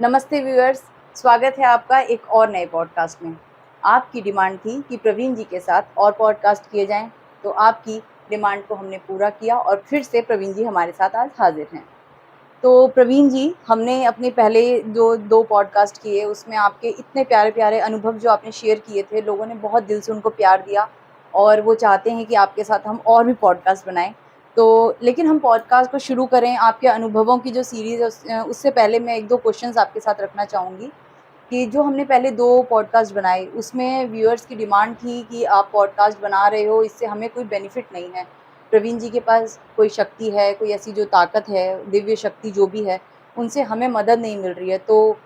नमस्ते व्यूअर्स, स्वागत है आपका एक और नए पॉडकास्ट में। आपकी डिमांड थी कि प्रवीण जी के साथ और पॉडकास्ट किए जाएं, तो आपकी डिमांड को हमने पूरा किया और फिर से प्रवीण जी हमारे साथ आज हाजिर हैं। तो प्रवीण जी, हमने अपने पहले जो 2 पॉडकास्ट किए उसमें आपके इतने प्यारे-प्यारे अनुभव जो आपने शेयर किए थे, लोगों ने बहुत दिल से उनको प्यार दिया और वो चाहते हैं कि आपके साथ हम और भी पॉडकास्ट बनाएँ। तो लेकिन हम पॉडकास्ट को शुरू करें आपके अनुभवों की जो सीरीज़ है उससे पहले मैं 1-2 क्वेश्चन्स आपके साथ रखना चाहूँगी कि जो हमने पहले 2 पॉडकास्ट बनाए, उसमें व्यूअर्स की डिमांड थी कि आप पॉडकास्ट बना रहे हो, इससे हमें कोई बेनिफिट नहीं है। प्रवीण जी के पास कोई शक्ति है, कोई ऐसी जो ताकत है, दिव्य शक्ति जो भी है, उनसे हमें मदद नहीं मिल रही है। तो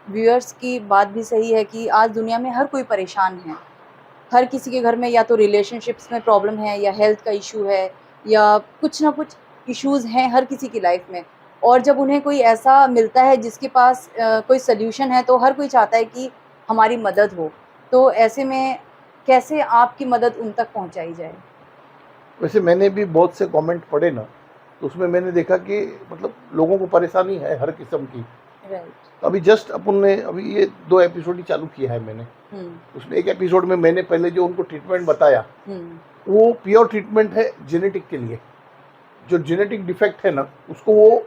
व्यूअर्स की बात भी सही है कि आज दुनिया में हर कोई परेशान है। हर किसी के घर में या तो रिलेशनशिप्स में प्रॉब्लम है या हेल्थ का इश्यू है या कुछ ना कुछ इश्यूज़ हैं हर किसी की लाइफ में। और जब उन्हें कोई ऐसा मिलता है जिसके पास कोई सॉल्यूशन है, तो हर कोई चाहता है कि हमारी मदद हो। तो ऐसे में कैसे आपकी मदद उन तक पहुँचाई जाए? वैसे मैंने भी बहुत से कमेंट पढ़े ना, तो उसमें मैंने देखा कि मतलब लोगों को परेशानी है हर किस्म की। राइट। अभी जस्ट अपन ने अभी ये 2 एपिसोड ही चालू किया है मैंने। उसमें एक एपिसोड में मैंने पहले जो उनको ट्रीटमेंट बताया, वो प्योर ट्रीटमेंट है जेनेटिक के लिए। जो जेनेटिक डिफेक्ट है ना, उसको वो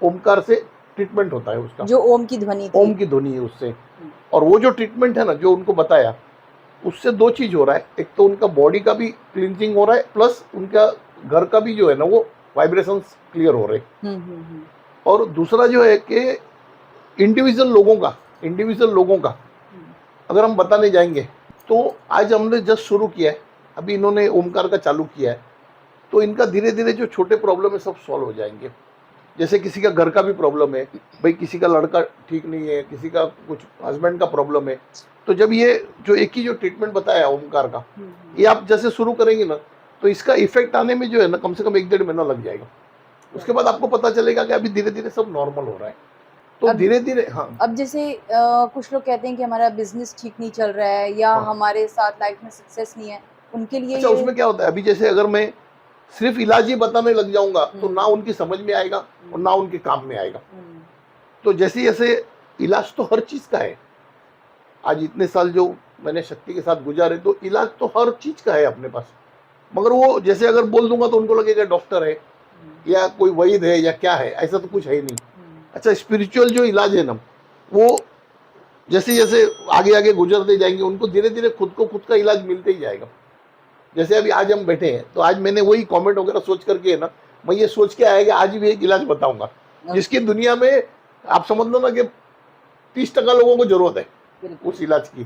ओमकार से ट्रीटमेंट होता है उसका। जो ओम की ध्वनि थी। ओम की ध्वनि है उससे। और वो जो ट्रीटमेंट है ना, जो उनको बताया, उससे 2 चीज़ हो रहा है। एक तो उनका बॉडी का भी क्लींजिंग हो रहा है, प्लस उनका घर का भी जो है ना, वो वाइब्रेशंस क्लियर हो रहे हैं। और दूसरा जो है कि इंडिविजुअल लोगों का अगर हम बताने जाएंगे, तो आज हमने जस्ट शुरू किया है। अभी इन्होंने ओमकार का चालू किया है, तो इनका धीरे धीरे जो छोटे प्रॉब्लम है सब सॉल्व हो जाएंगे। जैसे किसी का घर का भी प्रॉब्लम है, भाई किसी का लड़का ठीक नहीं है, किसी का कुछ हस्बैंड का प्रॉब्लम है, तो जब ये जो एक ही जो ट्रीटमेंट बताया ओमकार का, ये आप जैसे शुरू करेंगे ना, तो इसका इफेक्ट आने में जो है ना, कम से कम 1-1.5 महीना लग जाएगा। उसके बाद आपको पता चलेगा कि अभी धीरे धीरे सब नॉर्मल हो रहा है। तो अब धीरे धीरे, हाँ अब जैसे कुछ लोग कहते हैं कि हमारा बिज़नेस ठीक नहीं चल रहा है या हाँ। हमारे साथ लाइफ में सक्सेस नहीं है, उनके लिए अच्छा, ये उसमें क्या होता है, अभी जैसे अगर मैं सिर्फ इलाज ही बताने लग जाऊंगा, तो ना उनकी समझ में आएगा और ना उनके काम में आएगा। तो जैसे जैसे इलाज तो हर चीज का है। आज इतने साल जो मैंने शक्ति के साथ गुजारे, तो इलाज तो हर चीज का है अपने पास। मगर वो जैसे अगर बोल दूंगा तो उनको लगेगा डॉक्टर है या कोई वैद्य है या क्या है, ऐसा तो कुछ है ही नहीं। अच्छा, स्पिरिचुअल जो इलाज है ना, वो जैसे जैसे आगे आगे गुजरते जाएंगे, उनको धीरे धीरे खुद का इलाज मिलते ही जाएगा। जैसे अभी आज हम बैठे हैं, तो आज मैंने वही कमेंट वगैरह सोच करके है ना, मैं ये सोच के आया कि आज भी एक इलाज बताऊंगा जिसकी दुनिया में आप समझ लो ना कि 30% लोगों को जरूरत है उस इलाज की।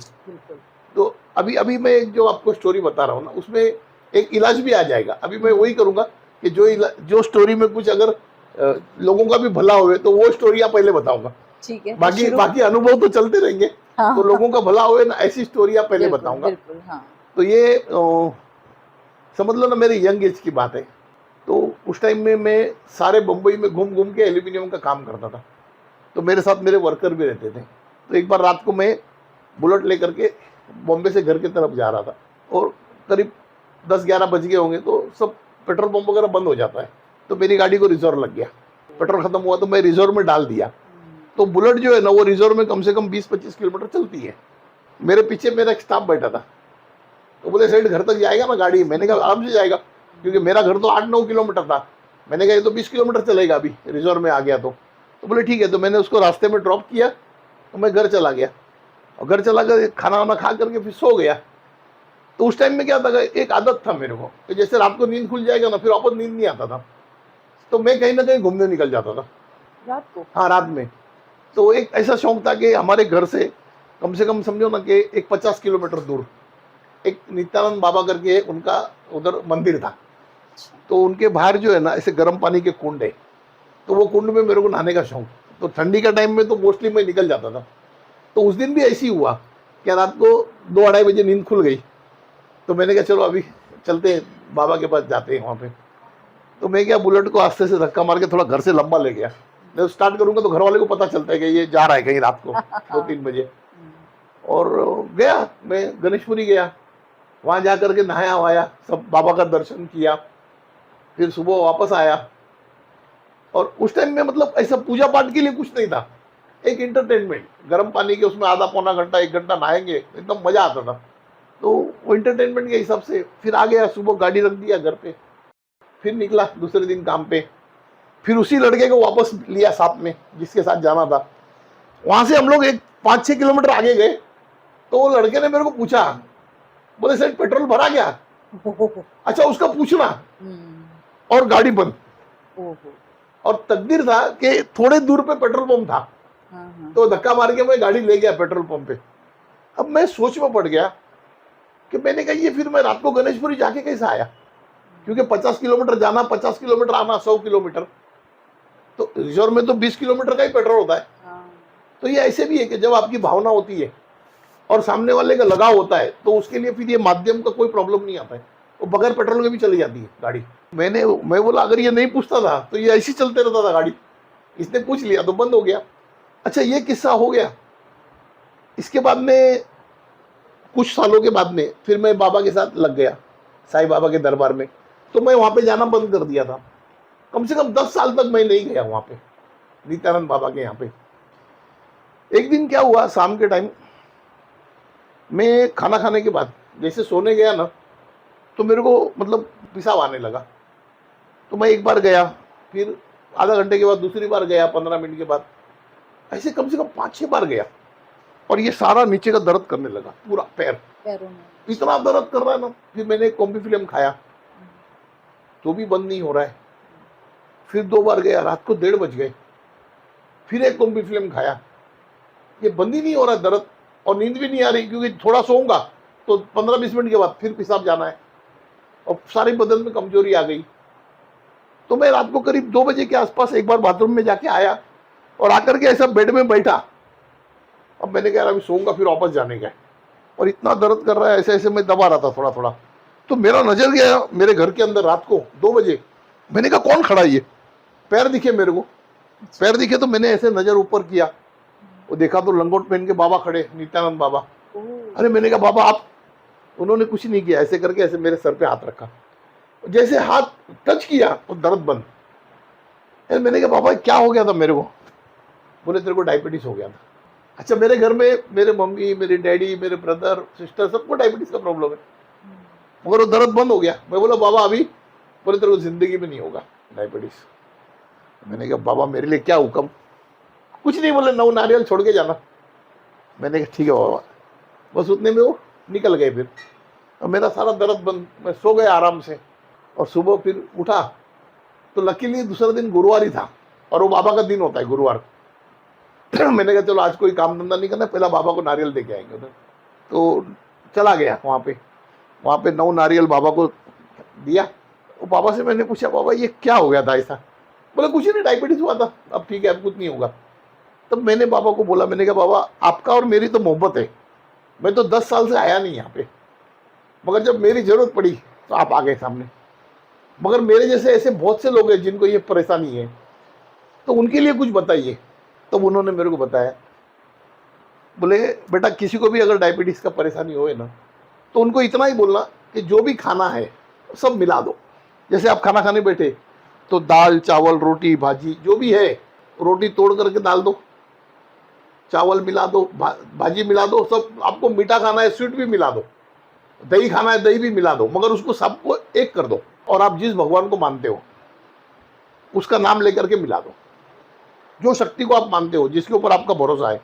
तो अभी अभी मैं एक जो आपको स्टोरी बता रहा हूँ ना, उसमें एक इलाज भी आ जाएगा। अभी मैं वही करूंगा कि जो स्टोरी में कुछ अगर लोगों का भी भला हुए, तो वो स्टोरी आप पहले बताऊंगा। ठीक है, तो बाकी बाकी अनुभव तो चलते रहेंगे। हाँ, तो लोगों का भला हुए ना, ऐसी स्टोरी आप पहले बिल्कुल, बताऊंगा। बिल्कुल, हाँ। तो ये समझ लो ना, मेरे यंग एज की बात है। तो उस टाइम में मैं सारे बम्बई में घूम घूम के एल्यूमिनियम का काम करता था। तो मेरे साथ मेरे वर्कर भी रहते थे। तो एक बार रात को मैं बुलेट लेकर के बॉम्बे से घर की तरफ जा रहा था, और करीब 10-11 बज गए होंगे, तो सब पेट्रोल पंप वगैरह बंद हो जाता है। तो मेरी गाड़ी को रिजर्व लग गया, पेट्रोल खत्म हुआ, तो मैं रिजर्व में डाल दिया। तो बुलेट जो है ना, वो रिजर्व में कम से कम 20-25 किलोमीटर चलती है। मेरे पीछे मेरा एक स्टाफ बैठा था। तो बोले सेठ, घर तक जाएगा ना गाड़ी? मैंने कहा आराम से जाएगा, क्योंकि मेरा घर तो 8-9 किलोमीटर था। मैंने कहा ये तो 20 किलोमीटर चलेगा अभी रिजर्व में आ गया तो बोले ठीक है। तो मैंने उसको रास्ते में ड्रॉप किया, तो मैं घर चला गया, और घर चला कर खाना वाना खा करके फिर सो गया। तो उस टाइम में क्या था, एक आदत था मेरे को कि जैसे रात को नींद खुल जाएगा ना, फिर वापस नींद नहीं आता था, तो मैं कहीं ना कहीं घूमने निकल जाता था रात को। हाँ, रात में। तो एक ऐसा शौक था कि हमारे घर से कम समझो ना कि एक 50 किलोमीटर दूर एक नित्यानंद बाबा करके उनका उधर मंदिर था। तो उनके बाहर जो है ना, ऐसे गर्म पानी के कुंड है। तो वो कुंड में मेरे को नहाने का शौक। तो ठंडी का टाइम में तो मोस्टली मैं निकल जाता था। तो उस दिन भी ऐसी हुआ कि रात को 2-2:30 बजे नींद खुल गई। तो मैंने कहा चलो अभी चलते हैं, बाबा के पास जाते हैं वहाँ पे। तो मैं क्या, बुलेट को आस्ते से धक्का मार के थोड़ा घर से लंबा ले गया। मैं स्टार्ट करूँगा तो घर वाले को पता चलता है कि ये जा रहा है कहीं रात को 2-3 बजे। और गया, मैं गणेशपुरी गया, वहाँ जा करके नहाया वाया, सब बाबा का दर्शन किया, फिर सुबह वापस आया। और उस टाइम में मतलब ऐसा पूजा पाठ के लिए कुछ नहीं था, एक इंटरटेनमेंट, गर्म पानी के उसमें आधा पौना घंटा 1 घंटा नहाएंगे, एकदम मजा आता था। तो वो इंटरटेनमेंट के हिसाब से फिर आ गया, सुबह गाड़ी रख दिया घर पे, फिर निकला दूसरे दिन काम पे। फिर उसी लड़के को वापस लिया साथ में जिसके साथ जाना था। वहां से हम लोग एक 5-6 किलोमीटर आगे गए, तो वो लड़के ने मेरे को पूछा, बोले सर पेट्रोल भरा क्या? अच्छा उसका पूछना, और गाड़ी बंद। और तकदीर था कि थोड़े दूर पे पेट्रोल पंप था, तो धक्का मार के मैं गाड़ी ले गया पेट्रोल पंप पे। अब मैं सोच में पड़ गया कि मैंने कहा ये फिर मैं रात को गणेशपुरी जाके कैसे आया, क्योंकि 50 किलोमीटर जाना, 50 किलोमीटर आना, 100 किलोमीटर, तो रिजर्व में तो 20 किलोमीटर का ही पेट्रोल होता है। तो ये ऐसे भी है कि जब आपकी भावना होती है और सामने वाले का लगाव होता है, तो उसके लिए फिर ये माध्यम का कोई प्रॉब्लम नहीं आता है, वो बगैर पेट्रोल के भी चली जाती है गाड़ी। मैं बोला अगर ये नहीं पूछता था तो ये ऐसे चलते रहता था गाड़ी, इसने पूछ लिया तो बंद हो गया। अच्छा ये किस्सा हो गया। इसके बाद में कुछ सालों के बाद में फिर मैं बाबा के साथ लग गया, साईं बाबा के दरबार में। तो मैं वहां पे जाना बंद कर दिया था, कम से कम 10 साल तक मैं नहीं गया वहां पे, नित्यानंद बाबा के यहाँ पे। एक दिन क्या हुआ, शाम के टाइम मैं खाना खाने के बाद जैसे सोने गया ना, तो मेरे को मतलब पेशाब आने लगा। तो मैं एक बार गया, फिर आधा घंटे के बाद दूसरी बार गया, 15 मिनट के बाद, ऐसे कम से कम 5-6 बार गया। और ये सारा नीचे का दर्द करने लगा, पूरा पैरों में इतना दर्द कर रहा है ना। फिर मैंने एक कॉम्बीफ्लेम खाया, तो भी बंद नहीं हो रहा है। फिर 2 बार गया, रात को 1:30 बज गए, फिर एक कॉम्बीफ्लेम खाया, ये बंद ही नहीं हो रहा है दर्द, और नींद भी नहीं आ रही, क्योंकि थोड़ा सोऊंगा तो 15-20 मिनट के बाद फिर पेशाब जाना है, और सारे बदन में कमजोरी आ गई। तो मैं रात को करीब 2 बजे के आसपास एक बार बाथरूम में जाके आया, और आकर के ऐसा बेड में बैठा। अब मैंने कहा अभी सोऊंगा, फिर वापस जाने का है, और इतना दर्द कर रहा है, ऐसे ऐसे मैं दबा रहा था थोड़ा थोड़ा। तो मेरा नजर गया मेरे घर के अंदर रात को 2 बजे। मैंने कहा कौन खड़ा है ये? पैर दिखे मेरे को, पैर दिखे तो मैंने ऐसे नजर ऊपर किया, वो देखा तो लंगोट पहन के बाबा खड़े, नित्यानंद बाबा। अरे मैंने कहा बाबा आप? उन्होंने कुछ नहीं किया, ऐसे करके ऐसे मेरे सर पे हाथ रखा, जैसे हाथ टच किया तो दर्द बंद। मैंने कहा बाबा क्या हो गया था मेरे को? बोले तेरे को डायबिटीज हो गया था। अच्छा मेरे घर में मेरे मम्मी, मेरे डैडी, मेरे ब्रदर, सिस्टर, सबको डायबिटीज का प्रॉब्लम है, मगर वो दर्द बंद हो गया। मैं बोला बाबा अभी? बोले तेरे को जिंदगी में नहीं होगा डायबिटीज। मैंने कहा बाबा मेरे लिए क्या हुक्म? कुछ नहीं बोले, 9 नारियल छोड़ के जाना। मैंने कहा ठीक है बाबा। बस उतने में वो निकल गए। फिर और मेरा सारा दर्द बंद, मैं सो गया आराम से। और सुबह फिर उठा तो लकीली दूसरा दिन गुरुवार ही था, और वो बाबा का दिन होता है गुरुवार। मैंने कहा चलो आज कोई काम धंधा नहीं करना, पहला बाबा को नारियल दे के आएंगे उधर। तो चला गया वहाँ पे 9 नारियल बाबा को दिया। वो बाबा से मैंने पूछा बाबा ये क्या हो गया था ऐसा? बोला कुछ नहीं, डायबिटीज हुआ था, अब ठीक है, अब कुछ नहीं होगा। तब मैंने बाबा को बोला, मैंने कहा बाबा आपका और मेरी तो मोहब्बत है, मैं तो 10 साल से आया नहीं यहाँ पे, मगर जब मेरी जरूरत पड़ी तो आप आ गए सामने। मगर मेरे जैसे ऐसे बहुत से लोग हैं जिनको ये परेशानी है, तो उनके लिए कुछ बताइए। तब उन्होंने मेरे को बताया, बोले बेटा किसी को भी अगर डायबिटीज का परेशानी होए ना, तो उनको इतना ही बोलना कि जो भी खाना है सब मिला दो। जैसे आप खाना खाने बैठे तो दाल चावल रोटी भाजी जो भी है, रोटी तोड़ करके डाल दो, चावल मिला दो, भाजी मिला दो, सब। आपको मीठा खाना है स्वीट भी मिला दो, दही खाना है दही भी मिला दो, मगर उसको सबको एक कर दो। और आप जिस भगवान को मानते हो उसका नाम लेकर के मिला दो, जो शक्ति को आप मानते हो, जिसके ऊपर आपका भरोसा है,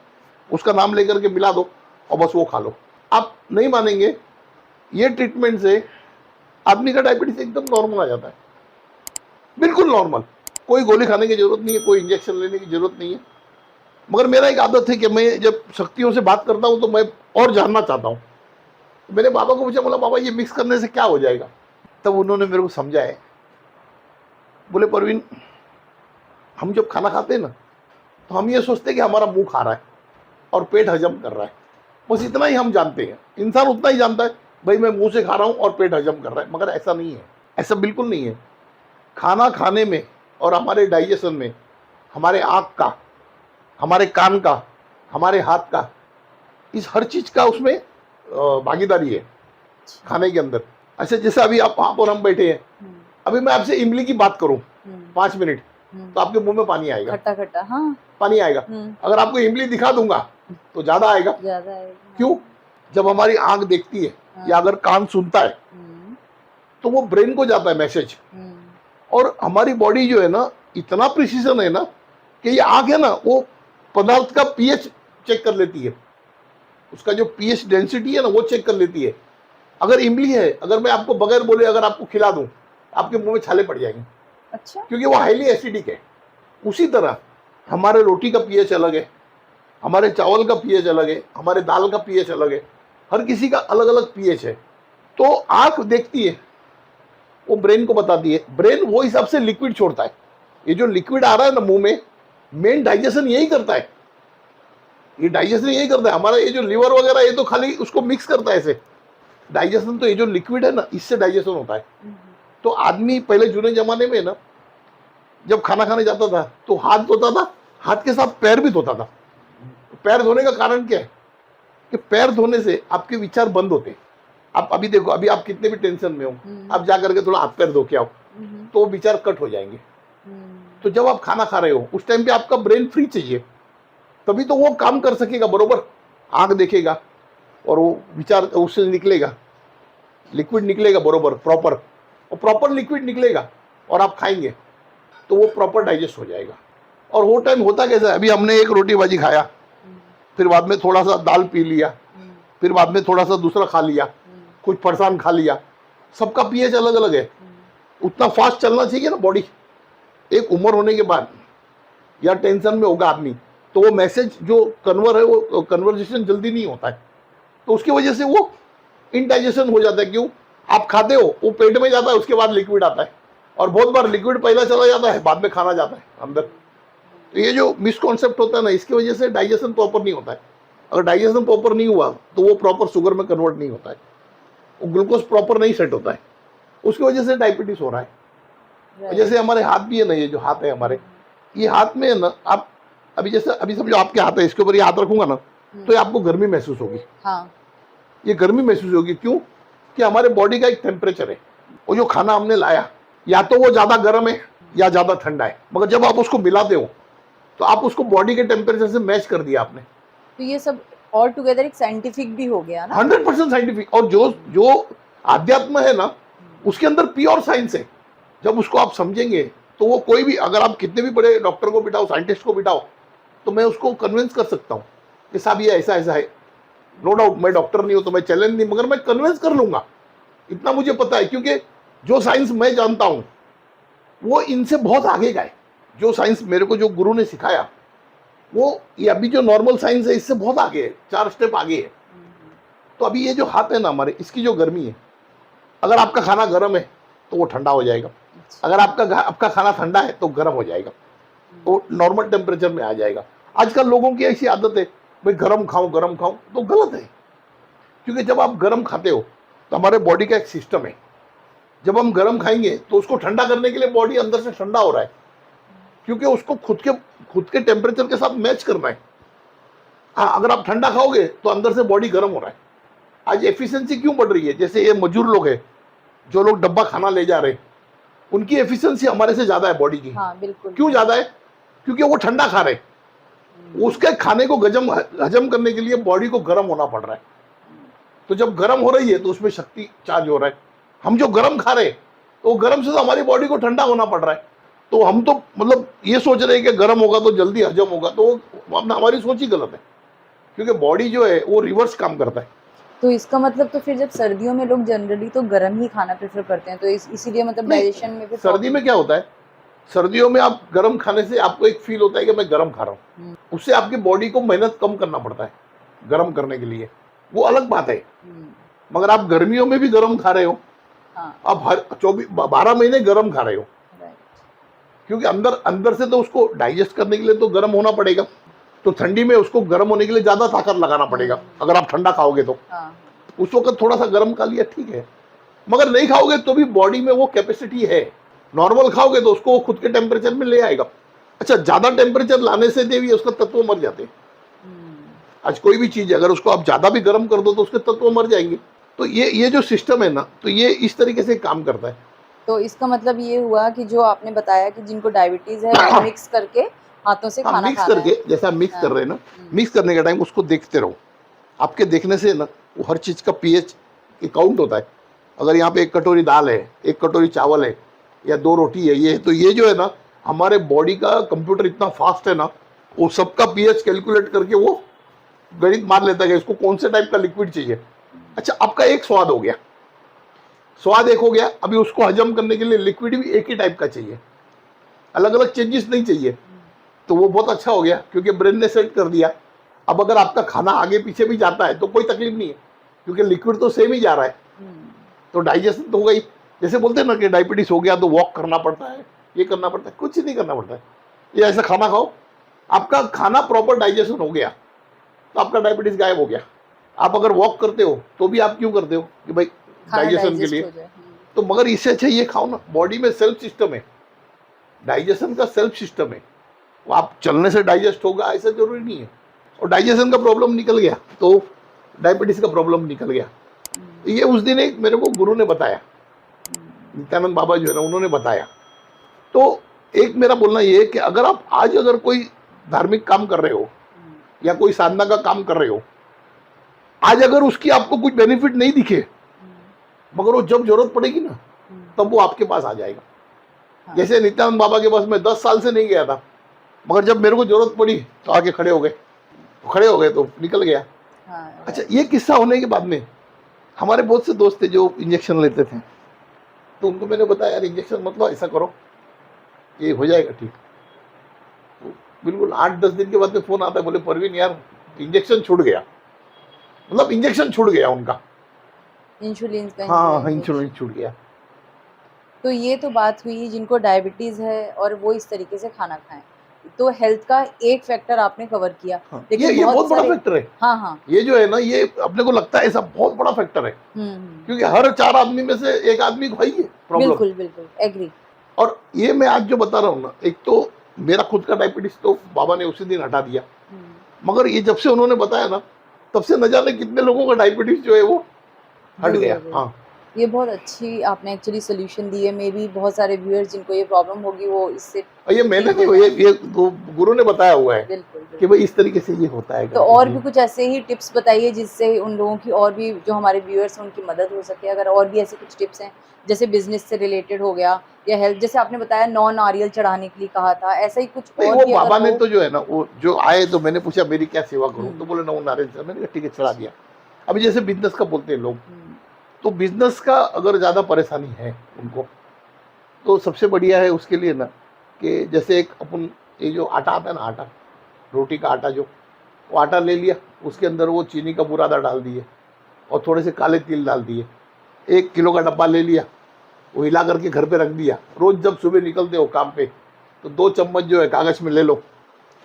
उसका नाम लेकर के मिला दो, और बस वो खा लो। आप नहीं मानेंगे, ये ट्रीटमेंट से आदमी का डायबिटीज एकदम नॉर्मल आ जाता है, बिल्कुल नॉर्मल। कोई गोली खाने की जरूरत नहीं है, कोई इंजेक्शन लेने की जरूरत नहीं है। मगर मेरा एक आदत है कि मैं जब शक्तियों से बात करता हूँ तो मैं और जानना चाहता हूँ। मैंने बाबा को पूछा, बोला बाबा ये मिक्स करने से क्या हो जाएगा? तब उन्होंने मेरे को समझाया, बोले परवीन हम जब खाना खाते हैं ना, तो हम ये सोचते हैं कि हमारा मुंह खा रहा है और पेट हजम कर रहा है, बस इतना ही हम जानते हैं। इंसान उतना ही जानता है भाई मैं मुंह से खा रहा हूँ और पेट हजम कर रहा है, मगर ऐसा नहीं है, ऐसा बिल्कुल नहीं है। खाना खाने में और हमारे डाइजेशन में हमारे आँख का, हमारे कान का, हमारे हाथ का, इस हर चीज का उसमें भागीदारी है खाने के अंदर। अच्छा जैसे अभी आप और हम बैठे हैं, अभी मैं आपसे इमली की बात करूं 5 मिनट, तो आपके मुंह में पानी आएगा, खट्टा खट्टा, हाँ पानी आएगा। अगर आपको इमली दिखा दूंगा तो ज्यादा आएगा। क्यों? जब हमारी आंख देखती है या अगर कान सुनता है तो वो ब्रेन को जाता है मैसेज। और हमारी बॉडी जो है ना इतना प्रिसीजन है ना कि ये आंख है ना वो पदार्थ का पीएच चेक कर लेती है, उसका जो पीएच डेंसिटी है ना वो चेक कर लेती है। अगर इमली है, अगर मैं आपको बगैर बोले अगर आपको खिला दूं आपके मुंह में छाले पड़ जाएंगे। अच्छा। क्योंकि वो हाईली एसिडिक है। उसी तरह हमारे रोटी का पीएच अलग है, हमारे चावल का पीएच अलग है, हमारे दाल का पीएच अलग है, हर किसी का अलग अलग पीएच है। तो आंख देखती है, वो ब्रेन को बताती है, ब्रेन वो हिसाब से लिक्विड छोड़ता है। ये जो लिक्विड आ रहा है ना मुंह में, मेन डाइजेशन यही करता है, ये डाइजेशन यही करता है। हमारा ये जो लिवर वगैरह ये तो खाली उसको मिक्स करता है ऐसे, डाइजेशन तो ये जो लिक्विड है ना इससे डाइजेशन होता है। तो आदमी पहले जूने जमाने में ना जब खाना खाने जाता था तो हाथ धोता था, हाथ के साथ पैर भी धोता था। पैर धोने का कारण क्या है कि पैर धोने से आपके विचार बंद होते हैं। आप अभी देखो, अभी आप कितने भी टेंशन में हो, आप जा करके थोड़ा हाथ पैर धो के आओ तो वो विचार कट हो जाएंगे। तो जब आप खाना खा रहे हो उस टाइम पे आपका ब्रेन फ्री चाहिए, तभी तो वो काम कर सकेगा बरोबर। आंख देखेगा और वो विचार उससे निकलेगा, लिक्विड निकलेगा बरोबर प्रॉपर, और प्रॉपर लिक्विड निकलेगा और आप खाएंगे तो वो प्रॉपर डाइजेस्ट हो जाएगा। और वो टाइम होता कैसा है, अभी हमने एक रोटी भाजी खाया, फिर बाद में थोड़ा सा दाल पी लिया, फिर बाद में थोड़ा सा दूसरा खा लिया, कुछ फरसान खा लिया, सबका पीएच अलग अलग है। उतना फास्ट चलना चाहिए ना बॉडी। एक उम्र होने के बाद या टेंशन में होगा आदमी तो वो मैसेज जो कन्वर है वो कन्वर्जेशन जल्दी नहीं होता है, तो उसकी वजह से वो इनडाइजेशन हो जाता है। क्यों? आप खाते हो वो पेट में जाता है, उसके बाद लिक्विड आता है, और बहुत बार लिक्विड पहला चला जाता है बाद में खाना जाता है अंदर। तो ये जो मिसकॉन्सेप्ट होता है ना इसकी वजह से डाइजेशन प्रॉपर नहीं होता है। अगर डाइजेशन प्रॉपर नहीं हुआ तो वो प्रॉपर शुगर में कन्वर्ट नहीं होता है, वो ग्लूकोज प्रॉपर नहीं सेट होता है, उसकी वजह से डायबिटीज हो रहा है। जैसे हमारे हाथ भी है ना, ये जो हाथ है हमारे, ये हाथ में है ना, आप अभी जैसे अभी समझो आपके हाथ है, इसके ऊपर ये हाथ रखूंगा ना तो ये आपको गर्मी महसूस होगी। हाँ। ये गर्मी महसूस होगी क्यों? कि हमारे बॉडी का एक टेम्परेचर है, वो जो खाना हमने लाया या तो वो ज्यादा गर्म है या ज्यादा ठंडा है, मगर जब आप उसको मिलाते हो तो आप उसको बॉडी के टेम्परेचर से मैच कर दिया आपने। तो ये सब ऑल टुगेदर एक साइंटिफिक भी हो गया ना। 100% साइंटिफिक। और जो आध्यात्म है ना उसके अंदर प्योर साइंस है। जब उसको आप समझेंगे तो वो कोई भी, अगर आप कितने भी बड़े डॉक्टर को बिठाओ, साइंटिस्ट को बिठाओ, तो मैं उसको कन्विंस कर सकता हूँ कि साहब ये ऐसा ऐसा है। नो डाउट मैं डॉक्टर नहीं हूँ तो मैं चैलेंज नहीं, मगर मैं कन्विंस कर लूंगा, इतना मुझे पता है। क्योंकि जो साइंस मैं जानता हूँ वो इनसे बहुत आगे का है। जो साइंस मेरे को जो गुरु ने सिखाया वो ये अभी जो नॉर्मल साइंस है इससे बहुत आगे है, 4 स्टेप आगे है। तो अभी ये जो हाथ है ना हमारे, इसकी जो गर्मी है, अगर आपका खाना गर्म है तो वो ठंडा हो जाएगा, अगर आपका खाना ठंडा है तो गर्म हो जाएगा, तो नॉर्मल टेम्परेचर में आ जाएगा। आजकल लोगों की ऐसी आदत है भाई गर्म खाऊं, तो गलत है। क्योंकि जब आप गर्म खाते हो तो हमारे बॉडी का एक सिस्टम है, जब हम गर्म खाएंगे तो उसको ठंडा करने के लिए बॉडी अंदर से ठंडा हो रहा है, क्योंकि उसको खुद के टेम्परेचर के साथ मैच करना है। हाँ, अगर आप ठंडा खाओगे तो अंदर से बॉडी गर्म हो रहा है। आज एफिशिएंसी क्यों बढ़ रही है? जैसे ये मजदूर लोग हैं जो लोग डब्बा खाना ले जा रहे हैं, उनकी एफिशिएंसी हमारे से ज्यादा है बॉडी की। हाँ, बिल्कुल। क्यों ज्यादा है? क्योंकि वो ठंडा खा रहे हैं, उसके खाने को हजम करने के लिए बॉडी को गर्म होना पड़ रहा है। तो जब गर्म हो रही है तो उसमें शक्ति चार्ज हो रहा है। हम जो गर्म खा रहे हैं तो गर्म से तो हमारी बॉडी को ठंडा होना पड़ रहा है। तो हम तो मतलब ये सोच रहे हैं कि गर्म होगा तो जल्दी हजम होगा, तो हमारी सोच ही गलत है। क्योंकि बॉडी जो है वो रिवर्स काम करता है। तो इसका मतलब तो फिर जब सर्दियों में लोग जनरली तो गर्म ही खाना प्रेफर करते हैं, तो इसीलिए मतलब डाइजेशन में फिर सर्दी में क्या होता है, सर्दियों में आप गर्म खाने से आपको एक फील होता है कि मैं गर्म खा रहा हूँ, उससे आपकी बॉडी को मेहनत कम करना पड़ता है गर्म करने के लिए, वो अलग बात है। मगर आप गर्मियों में भी गर्म खा रहे हो, आप हर 12 महीने गर्म खा रहे हो, क्योंकि अंदर से तो उसको डाइजेस्ट करने के लिए तो गर्म होना पड़ेगा। तो ठंडी में उसको गर्म होने के लिए ज्यादा ताकत लगाना पड़ेगा। अगर आप ठंडा खाओगे तो उस वक्त थोड़ा सा गर्म खा लिया ठीक है, मगर नहीं खाओगे तो भी बॉडी में वो कैपेसिटी है। नॉर्मल खाओगे तो उसको खुद के टेम्परेचर में ले आएगा। अच्छा, ज्यादा टेम्परेचर लाने से भी उसका तत्व मर जाते हैं। आज कोई भी चीज अगर उसको आप ज्यादा भी गर्म कर दो तो उसके तत्व मर जाएंगे। तो ये जो सिस्टम है ना, तो ये इस तरीके से काम करता है। तो इसका मतलब ये हुआ कि जो आपने बताया कि जिनको डायबिटीज है वो मिक्स करके हाथों से हाँ, खाना मिक्स खाना है। करके, जैसा मिक्स कर रहे हैं ना, मिक्स करने का टाइम उसको देखते रहो। आपके देखने से ना वो हर चीज का पीएच की काउंट होता है। अगर यहाँ पे 1 कटोरी दाल है, 1 कटोरी चावल है, या 2 रोटी है, ये तो ये जो है ना, हमारे बॉडी का कंप्यूटर इतना फास्ट है ना, वो सबका पीएच कैलकुलेट करके वो गणित मार लेता है कि इसको कौन से टाइप का लिक्विड चाहिए। अच्छा, आपका एक स्वाद हो गया, स्वाद एक हो गया, अभी उसको हजम करने के लिए लिक्विड भी एक ही टाइप का चाहिए, अलग अलग चेंजेस नहीं चाहिए। तो वो बहुत अच्छा हो गया क्योंकि ब्रेन ने सेट कर दिया। अब अगर आपका खाना आगे पीछे भी जाता है तो कोई तकलीफ नहीं है, क्योंकि लिक्विड तो सेम ही जा रहा है, तो डाइजेशन तो होगा ही। जैसे बोलते हैं ना कि डायबिटीज हो गया तो वॉक करना पड़ता है, ये करना पड़ता है, कुछ नहीं करना पड़ता है। ये ऐसा खाना खाओ, आपका खाना प्रॉपर डाइजेशन हो गया तो आपका डायबिटीज गायब हो गया। आप अगर वॉक करते हो तो भी आप क्यों करते हो कि भाई डाइजेशन के लिए, तो मगर इससे अच्छा ये खाओ ना। बॉडी में सेल्फ सिस्टम है, डाइजेशन का सेल्फ सिस्टम है, वो आप चलने से डाइजेस्ट होगा ऐसा जरूरी नहीं है। और डाइजेशन का प्रॉब्लम निकल गया तो डायबिटीज का प्रॉब्लम निकल गया। ये उस दिन एक मेरे को गुरु ने बताया, नित्यानंद बाबा जो है ना, उन्होंने बताया। तो एक मेरा बोलना ये है कि अगर आप आज अगर कोई धार्मिक काम कर रहे हो या कोई साधना का काम कर रहे हो, आज अगर उसकी आपको कुछ बेनिफिट नहीं दिखे, मगर वो जब जरूरत पड़ेगी ना तब वो आपके पास आ जाएगा। हाँ। जैसे नित्यानंद बाबा के पास मैं 10 साल से नहीं गया था, मगर जब मेरे को जरूरत पड़ी तो आके खड़े हो गए तो निकल गया। हाँ। अच्छा, ये किस्सा होने के बाद में हमारे बहुत से दोस्त थे जो इंजेक्शन लेते थे, तो उनको मैंने बताया यार इंजेक्शन मत लो, ऐसा करो ये हो जाएगा ठीक। तो बिल्कुल 8-10 दिन के बाद में फोन आता है, बोले परवीन यार इंजेक्शन छूट गया, मतलब इंजेक्शन छूट गया उनका, इंसुलिन का। हाँ, इंसुलिन छूट गया। तो ये तो बात हुई जिनको डायबिटीज है और वो इस तरीके से खाना खाएं। तो हेल्थ का एक फैक्टर आपने कवर किया। हाँ, लेकिन ये बहुत बड़ा फैक्टर है। हाँ हाँ, ये जो है ना, ये अपने को लगता है ऐसा बहुत बड़ा फैक्टर है, क्योंकि हर 4 आदमी में से एक आदमी को है ये प्रॉब्लम। बिल्कुल बिल्कुल एग्री। और ये मैं आज जो बता रहा हूँ ना, एक तो मेरा खुद का डायबिटीज तो बाबा ने उसी दिन हटा दिया, मगर ये जब से उन्होंने बताया ना, तब से न जाने कितने लोगों का डायबिटीज जो है वो हट गया। हाँ, ये बहुत अच्छी आपने एक्चुअली सोल्यूशन दी है। मे भी बहुत सारे व्यूअर्स जिनको ये प्रॉब्लम होगी वो इससे, ये मैंने नहीं, ये गुरु ने बताया हुआ है कि भाई इस तरीके से ये होता है। तो और भी कुछ ऐसे ही टिप्स बताइए जिससे उन लोगों की, और भी जो हमारे व्यूअर्स हैं उनकी मदद हो सके। अगर और भी ऐसे कुछ टिप्स हैं, जैसे बिजनेस से रिलेटेड हो गया या हेल्थ, जैसे आपने बताया 9 नारियल चढ़ाने के लिए कहा था, ऐसा ही कुछ और वो बाबा ने तो जो है ना, वो जो आए तो मैंने पूछा मेरी क्या सेवा करूं, तो बोले 9 नारियल, मैंने कहा ठीक है चढ़ा दिया। अभी जैसे बिजनेस का बोलते हैं लोग, तो बिजनेस का अगर ज़्यादा परेशानी है उनको, तो सबसे बढ़िया है उसके लिए ना कि जैसे एक अपन ये जो आटा आता है ना, आटा रोटी का आटा, जो वो आटा ले लिया, उसके अंदर वो चीनी का बुरादा डाल दिए और थोड़े से काले तिल डाल दिए, 1 किलो का डब्बा ले लिया, वो हिला करके घर पे रख दिया। रोज़ जब सुबह निकलते हो काम पे तो 2 चम्मच जो है कागज़ में ले लो,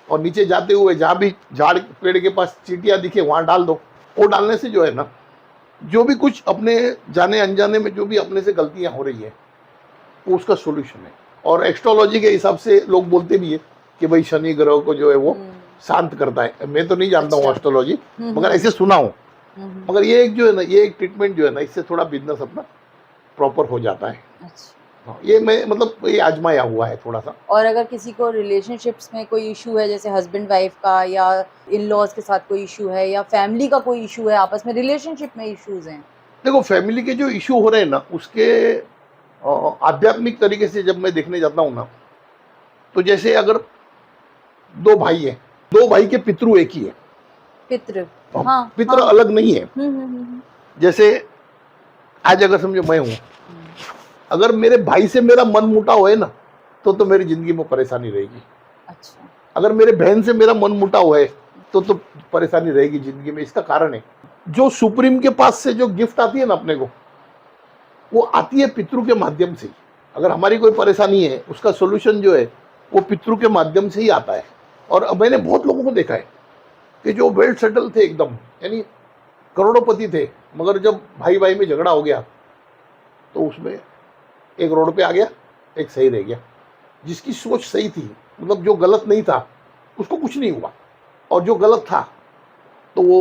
और नीचे जाते हुए जहाँ भी झाड़ पेड़ के पास चींटियाँ दिखे वहाँ डाल दो। वो डालने से जो है ना, जो भी कुछ अपने जाने अनजाने में जो भी अपने से गलतियां हो रही है वो उसका सॉल्यूशन है। और एस्ट्रोलॉजी के हिसाब से लोग बोलते भी है कि भाई शनि ग्रह को जो है वो शांत करता है। मैं तो नहीं जानता हूँ एस्ट्रोलॉजी, मगर ऐसे सुना हूँ। मगर ये एक जो है ना, ये एक ट्रीटमेंट जो है ना, इससे थोड़ा बिजनेस अपना प्रॉपर हो जाता है। ये मैं मतलब ये आजमाया हुआ है थोड़ा सा। और अगर किसी को रिलेशनशिप्स में कोई इशू है, जैसे हस्बैंड वाइफ का, या इन लॉज के साथ कोई इशू है, या फैमिली का कोई इशू है, आपस में रिलेशनशिप में इश्यूज हैं, देखो फैमिली के जो इशू हो रहे हैं ना, उसके आध्यात्मिक तरीके से जब मैं देखने जाता हूँ ना, तो जैसे अगर 2 भाई हैं, 2 भाई के पितृ एक ही है, पितृ, हाँ, पितृ अलग नहीं है। जैसे आज अगर समझो मैं हूँ, अगर मेरे भाई से मेरा मन मुटाव है ना, तो मेरी जिंदगी में परेशानी रहेगी। अच्छा, अगर मेरे बहन से मेरा मन मुटाव है तो परेशानी रहेगी जिंदगी में। इसका कारण है, जो सुप्रीम के पास से जो गिफ्ट आती है ना अपने को, वो आती है पितृ के माध्यम से। अगर हमारी कोई परेशानी है, उसका सोल्यूशन जो है वो पितृ के माध्यम से ही आता है। और मैंने बहुत लोगों को देखा है कि जो वेल सेटल थे एकदम, यानी करोड़ों थे, मगर जब भाई भाई में झगड़ा हो गया तो उसमें एक रोड पे आ गया, एक सही रह गया। जिसकी सोच सही थी, मतलब जो गलत नहीं था, उसको कुछ नहीं हुआ, और जो गलत था तो वो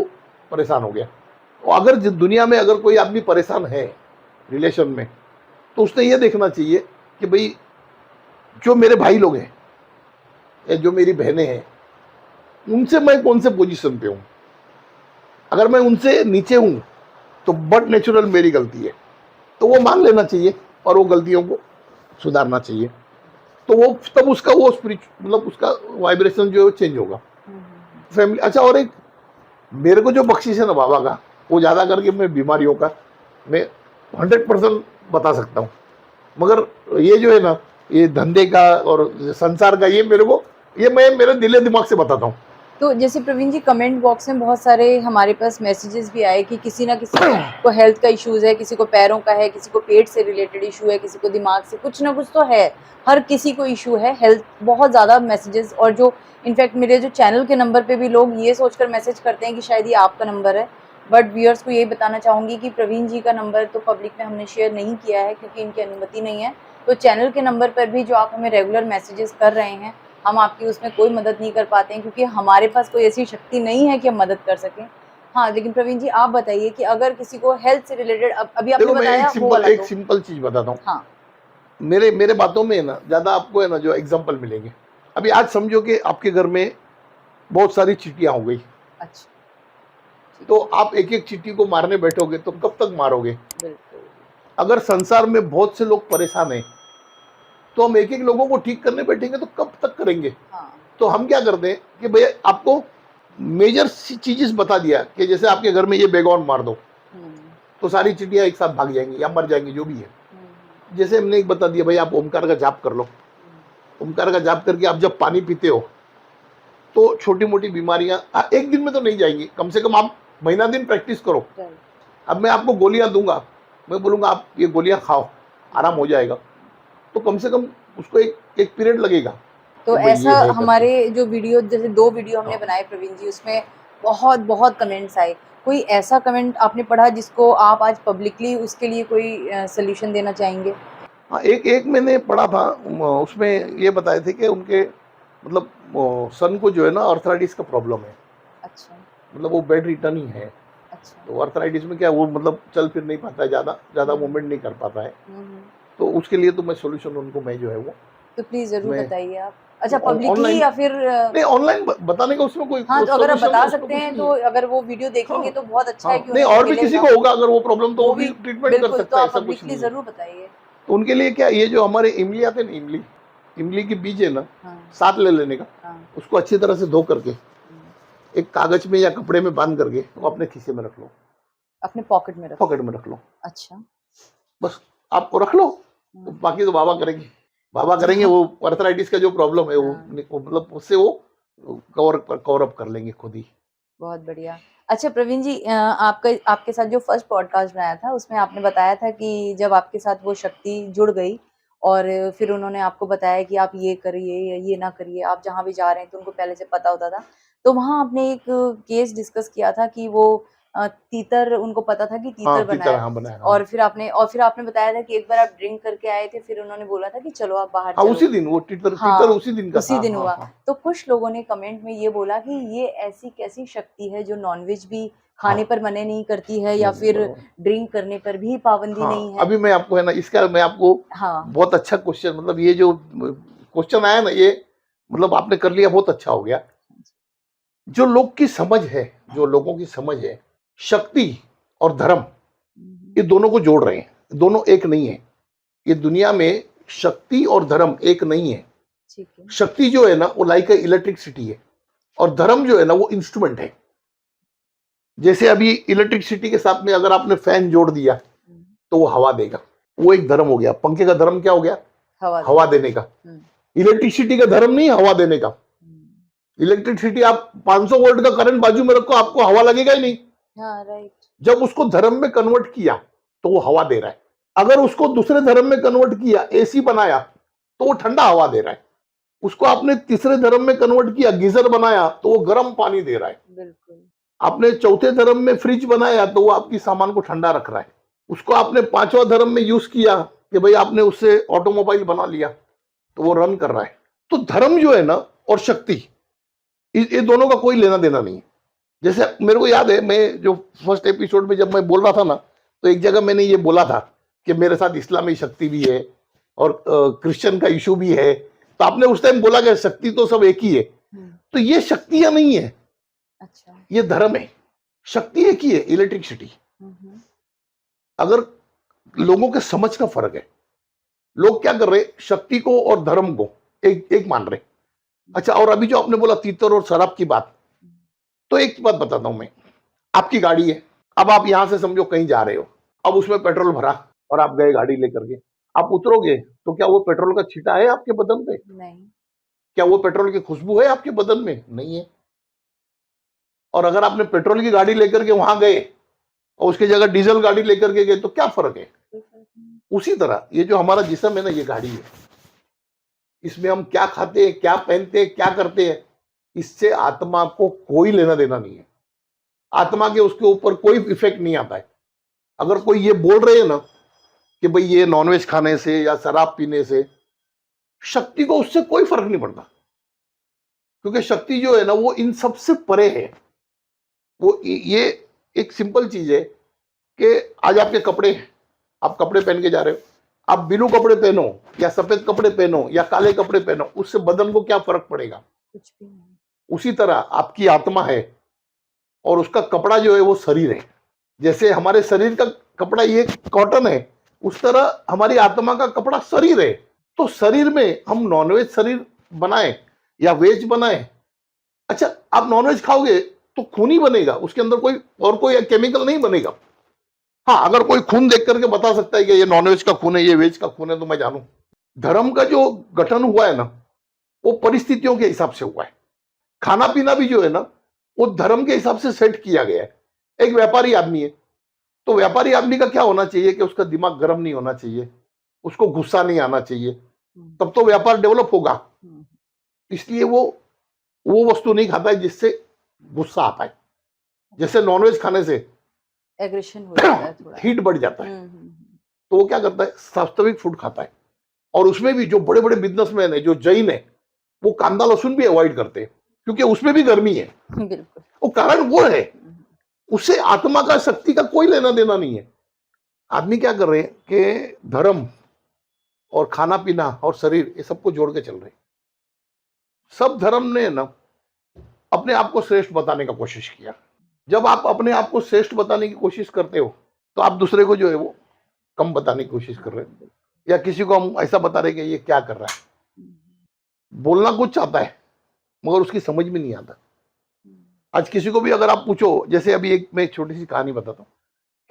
परेशान हो गया। और अगर दुनिया में अगर कोई आदमी परेशान है रिलेशन में, तो उसने ये देखना चाहिए कि भाई जो मेरे भाई लोग हैं या जो मेरी बहनें हैं, उनसे मैं कौन से पोजीशन पे हूँ। अगर मैं उनसे नीचे हूँ तो बट नेचुरल मेरी गलती है, तो वो मान लेना चाहिए और वो गलतियों को सुधारना चाहिए। तो वो तब उसका वो स्पिरिचुअल मतलब उसका वाइब्रेशन जो है चेंज होगा। फैमिली अच्छा। और एक मेरे को जो बख्शिश है ना बाबा का, वो ज़्यादा करके मैं बीमारियों का मैं 100% बता सकता हूँ। मगर ये जो है ना, ये धंधे का और संसार का, ये मेरे को ये मैं मेरे दिले दिमाग से बताता हूँ। तो जैसे प्रवीण जी, कमेंट बॉक्स में बहुत सारे हमारे पास मैसेजेस भी आए कि किसी ना किसी को हेल्थ का इश्यूज है, किसी को पैरों का है, किसी को पेट से रिलेटेड इशू है, किसी को दिमाग से, कुछ ना कुछ तो है, हर किसी को इशू है हेल्थ। बहुत ज़्यादा मैसेजेस, और जो इनफैक्ट मेरे जो चैनल के नंबर पे भी लोग ये सोचकर मैसेज करते हैं कि शायद ये आपका नंबर है। बट व्यूअर्स को यही बताना चाहूँगी कि प्रवीण जी का नंबर तो पब्लिक में हमने शेयर नहीं किया है क्योंकि इनकी अनुमति नहीं है। तो चैनल के नंबर पर भी जो आप हमें रेगुलर मैसेजेस कर रहे हैं, हम आपकी उसमें कोई मदद नहीं कर पाते हैं क्योंकि हमारे पास कोई ऐसी शक्ति नहीं है कि हम मदद कर सकें। हाँ, लेकिन प्रवीण जी आप बताइए कि अगर किसी को हेल्थ से रिलेटेड, अभी आपने बताया वो वाला, एक सिंपल चीज बताता हूँ। हाँ, मेरे बातों में है ना ज्यादा आपको है ना जो एग्जांपल मिलेंगे। अभी आज समझो कि आपके घर में बहुत सारी चींटियां हो गई। अच्छा, तो आप एक एक चींटी को मारने बैठोगे तो कब तक मारोगे? बिल्कुल। अगर संसार में बहुत से लोग परेशान हैं तो हम एक एक लोगों को ठीक करने बैठेंगे तो कब तक करेंगे? हाँ। तो हम क्या करते हैं कि भैया आपको मेजर चीजेस बता दिया कि जैसे आपके घर में ये बैगऑन मार दो तो सारी चिड़िया एक साथ भाग जाएंगी या मर जाएंगी, जो भी है। जैसे हमने एक बता दिया भाई आप ओमकार का जाप कर लो। ओमकार का जाप करके आप जब पानी पीते हो तो छोटी मोटी बीमारियां एक दिन में तो नहीं जाएंगी, कम से कम आप महीना दिन प्रैक्टिस करो। अब मैं आपको गोलियां दूंगा, मैं बोलूंगा आप ये गोलियां खाओ, आराम हो जाएगा, तो कम से कम उसको एक पीरियड लगेगा। तो ऐसा हमारे जो वीडियो, जैसे 2 वीडियो हमने बनाए प्रवीण जी, उसमें बहुत बहुत कमेंट्स आए। कोई ऐसा कमेंट आपने पढ़ा जिसको आप आज पब्लिकली उसके लिए कोई सॉल्यूशन देना चाहेंगे? हाँ, एक मैंने पढ़ा था, उसमें ये बताए थे कि उनके मतलब सन को जो है ना आर्थराइटिस का प्रॉब्लम है। अच्छा। मतलब वो बेड रिटर्न ही है। अच्छा। तो आर्थराइटिस में क्या वो मतलब चल फिर नहीं पाता है, ज़्यादा मूवमेंट नहीं कर पाता है। तो उसके लिए तो मैं सॉल्यूशन उनको मैं जो है वो तो प्लीज जरूर बताइए आप। अच्छा, पब्लिकली या फिर नहीं ऑनलाइन बताने का उसमें कोई? हाँ, तो अगर आप बता सकते हैं तो अगर वो वीडियो देखेंगे तो बहुत अच्छा है कि नहीं, और भी किसी को होगा अगर वो प्रॉब्लम तो वो भी ट्रीटमेंट कर सकता है, ऐसा कुछ नहीं। जरूर बताइए। तो उनके लिए क्या, ये जो हमारे इमली आते हैं ना, इमली के बीज है ना, साथ ले लेने का, उसको अच्छी तरह से धो करके एक कागज में या कपड़े में बांध करके वो अपने खीसे में रख लो, अपने पॉकेट में रख लो। अच्छा, बस आपको रख लो, तो बाकी तो बाबा करेंगे। वो आर्थराइटिस का जो प्रॉब्लम है वो मतलब उससे वो कवर अप कर लेंगे खुद ही। बहुत बढ़िया। अच्छा प्रवीण जी, आपके साथ जो फर्स्ट पॉडकास्ट बनाया था उसमें आपने बताया था कि जब आपके साथ वो शक्ति जुड़ गई और फिर उन्होंने आपको बताया कि आप ये करिए या ये ना करिए, आप जहाँ भी जा रहे हैं तो उनको पहले से पता होता था। तो वहाँ आपने एक केस डिस्कस किया था कि वो तीतर, उनको पता था कि तीतर बनाया। और फिर आपने बताया था कि एक बार आप ड्रिंक करके आए थे, फिर उन्होंने बोला था कि चलो आप बाहर चलो। उसी दिन वो तीतर उसी दिन का उसी दिन हुआ। तो कुछ लोगों ने कमेंट में ये बोला कि ये ऐसी कैसी शक्ति है जो नॉनवेज भी खाने पर मना नहीं करती है या फिर ड्रिंक करने पर भी पाबंदी नहीं है। अभी मैं आपको है ना इसका मैं आपको बहुत अच्छा क्वेश्चन, मतलब ये जो क्वेश्चन आया ना, ये मतलब आपने कर लिया, बहुत अच्छा हो गया। जो लोगों की समझ है, शक्ति और धर्म, ये दोनों को जोड़ रहे हैं, दोनों एक नहीं है। ये दुनिया में शक्ति और धर्म एक नहीं है। शक्ति जो है ना वो लाइक इलेक्ट्रिसिटी है और धर्म जो है ना वो इंस्ट्रूमेंट है। जैसे अभी इलेक्ट्रिसिटी के साथ में अगर आपने फैन जोड़ दिया तो वो हवा देगा, वो एक धर्म हो गया। पंखे का धर्म क्या हो गया? हवा देने का। इलेक्ट्रिसिटी का धर्म नहीं हवा देने का। इलेक्ट्रिसिटी आप 500 वोल्ट का करंट बाजू में रखो, आपको हवा लगेगा ही नहीं। हाँ, राइट। जब उसको धर्म में कन्वर्ट किया तो वो हवा दे रहा है। अगर उसको दूसरे धर्म में कन्वर्ट किया, एसी बनाया, तो वो ठंडा हवा दे रहा है। उसको आपने तीसरे धर्म में कन्वर्ट किया, गीजर बनाया, तो वो गर्म पानी दे रहा है। बिल्कुल। आपने चौथे धर्म में फ्रिज बनाया तो वो आपकी सामान को ठंडा रख रहा है। उसको आपने 5वां धर्म में यूज किया कि भाई आपने उससे ऑटोमोबाइल बना लिया तो वो रन कर रहा है। तो धर्म जो है ना और शक्ति, ये दोनों का कोई लेना देना नहीं है। जैसे मेरे को याद है, मैं जो फर्स्ट एपिसोड में जब मैं बोल रहा था ना, तो एक जगह मैंने ये बोला था कि मेरे साथ इस्लामी शक्ति भी है और क्रिश्चियन का इशू भी है, तो आपने उस टाइम बोला कि शक्ति तो सब एक ही है। तो ये शक्तियां नहीं है, अच्छा, ये धर्म है। शक्ति एक ही है, इलेक्ट्रिसिटी। अगर लोगों के समझ का फर्क है, लोग क्या कर रहे, शक्ति को और धर्म को एक एक मान रहे। अच्छा, और अभी जो आपने बोला तीतर और शराब की बात, तो एक बात बताता हूं मैं। आपकी गाड़ी है, अब आप यहां से समझो कहीं जा रहे हो, अब उसमें पेट्रोल भरा और आप गए गाड़ी लेकर के, आप उतरोगे तो क्या वो पेट्रोल का छींटा है आपके बदन पे? नहीं। क्या वो पेट्रोल की खुशबू है आपके बदन में? नहीं है। और अगर आपने पेट्रोल की गाड़ी लेकर के वहां गए और उसकी जगह डीजल गाड़ी लेकर के गए, तो क्या फर्क है? उसी तरह ये जो हमारा जिस्म है ना, ये गाड़ी है, इसमें हम क्या खाते हैं, क्या पहनते हैं, क्या करते हैं, इससे आत्मा को कोई लेना देना नहीं है। आत्मा के उसके ऊपर कोई इफेक्ट नहीं आता है। अगर कोई ये बोल रहे हैं ना कि भाई ये नॉनवेज खाने से या शराब पीने से, शक्ति को उससे कोई फर्क नहीं पड़ता, क्योंकि शक्ति जो है ना वो इन सबसे परे है। वो ये एक सिंपल चीज है कि आज आपके कपड़े, आप कपड़े पहन के जा रहे हो, आप ब्लू कपड़े पहनो या सफेद कपड़े पहनो या काले कपड़े पहनो, उससे बदन को क्या फर्क पड़ेगा? कुछ भी नहीं। उसी तरह आपकी आत्मा है और उसका कपड़ा जो है वो शरीर है। जैसे हमारे शरीर का कपड़ा ये कॉटन है, उस तरह हमारी आत्मा का कपड़ा शरीर है। तो शरीर में हम नॉनवेज शरीर बनाए या वेज बनाए, अच्छा आप नॉनवेज खाओगे तो खून ही बनेगा, उसके अंदर कोई केमिकल नहीं बनेगा। हाँ, अगर कोई खून देख करके बता सकता है कि ये नॉनवेज का खून है, ये वेज का खून है, तो मैं जानूं। धर्म का जो गठन हुआ है ना, वो परिस्थितियों के हिसाब से हुआ है। खाना पीना भी जो है ना, वो धर्म के हिसाब से सेट किया गया है। एक व्यापारी आदमी है, तो व्यापारी आदमी का क्या होना चाहिए कि उसका दिमाग गर्म नहीं होना चाहिए, उसको गुस्सा नहीं आना चाहिए, तब तो व्यापार डेवलप होगा। इसलिए वो वस्तु नहीं खाता है जिससे गुस्सा आता है। जैसे नॉनवेज खाने से एग्रेशन हो जाता है थोड़ा, हीट बढ़ जाता है, तो वो क्या करता है, सात्विक फूड खाता है। और उसमें भी जो बड़े बड़े बिजनेसमैन है, जो जैन है, वो कांदा लहसुन भी अवॉइड करते हैं, क्योंकि उसमें भी गर्मी है। बिल्कुल। वो कारण वो है, उससे आत्मा का शक्ति का कोई लेना देना नहीं है। आदमी क्या कर रहे हैं कि धर्म और खाना पीना और शरीर, ये सबको जोड़ के चल रहे हैं। सब धर्म ने ना अपने आप को श्रेष्ठ बताने का कोशिश किया। जब आप अपने आप को श्रेष्ठ बताने की कोशिश करते हो, तो आप दूसरे को जो है वो कम बताने की कोशिश कर रहे हैं, या किसी को हम ऐसा बता रहे कि ये क्या कर रहा है। बोलना कुछ चाहता है मगर उसकी समझ में नहीं आता। आज किसी को भी अगर आप पूछो, जैसे अभी मैं एक छोटी सी कहानी बताता हूँ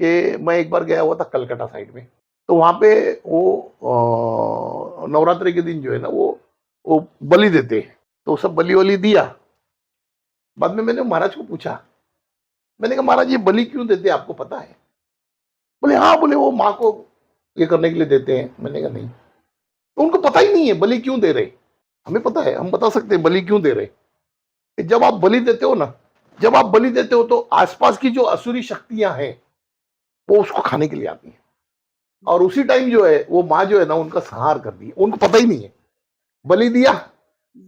कि मैं एक बार गया हुआ था कलकत्ता साइड में, तो वहां पे वो नवरात्रि के दिन जो है ना वो बलि देते हैं, तो सब बलि वली दिया। बाद में मैंने महाराज को पूछा, मैंने कहा महाराज ये बलि क्यों देते हैं, आपको पता है? बोले हाँ, बोले वो माँ को ये करने के लिए देते हैं। मैंने कहा नहीं, तो उनको पता ही नहीं है बलि क्यों दे रहे। हमें पता है, हम बता सकते हैं बलि क्यों दे रहे। जब आप बलि देते हो ना, जब आप बलि देते हो तो आसपास की जो असुरी शक्तियां हैं वो उसको खाने के लिए आती हैं, और उसी टाइम जो है वो माँ जो है ना उनका संहार कर दी। उनको पता ही नहीं है, बलि दिया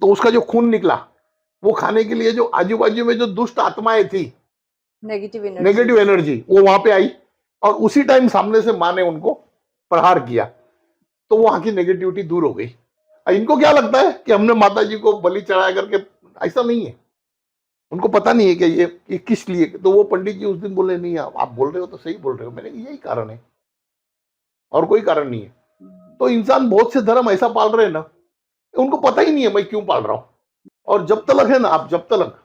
तो उसका जो खून निकला वो खाने के लिए जो आजू बाजू में जो दुष्ट आत्माएं थी, नेगेटिव एनर्जी, वो वहां पे आई, और उसी टाइम सामने से माँ ने उनको प्रहार किया, तो वहां की नेगेटिविटी दूर हो गई। इनको क्या लगता है कि हमने माता जी को बलि चढ़ाया करके, ऐसा नहीं है। उनको पता नहीं है कि ये किस लिए। तो वो पंडित जी उस दिन बोले नहीं, आप बोल रहे हो तो सही बोल रहे हो। मैंने कहा यही कारण है, और कोई कारण नहीं है। तो इंसान बहुत से धर्म ऐसा पाल रहे हैं ना, उनको पता ही नहीं है मैं क्यों पाल रहा हूं। और जब तक है ना, आप जब तक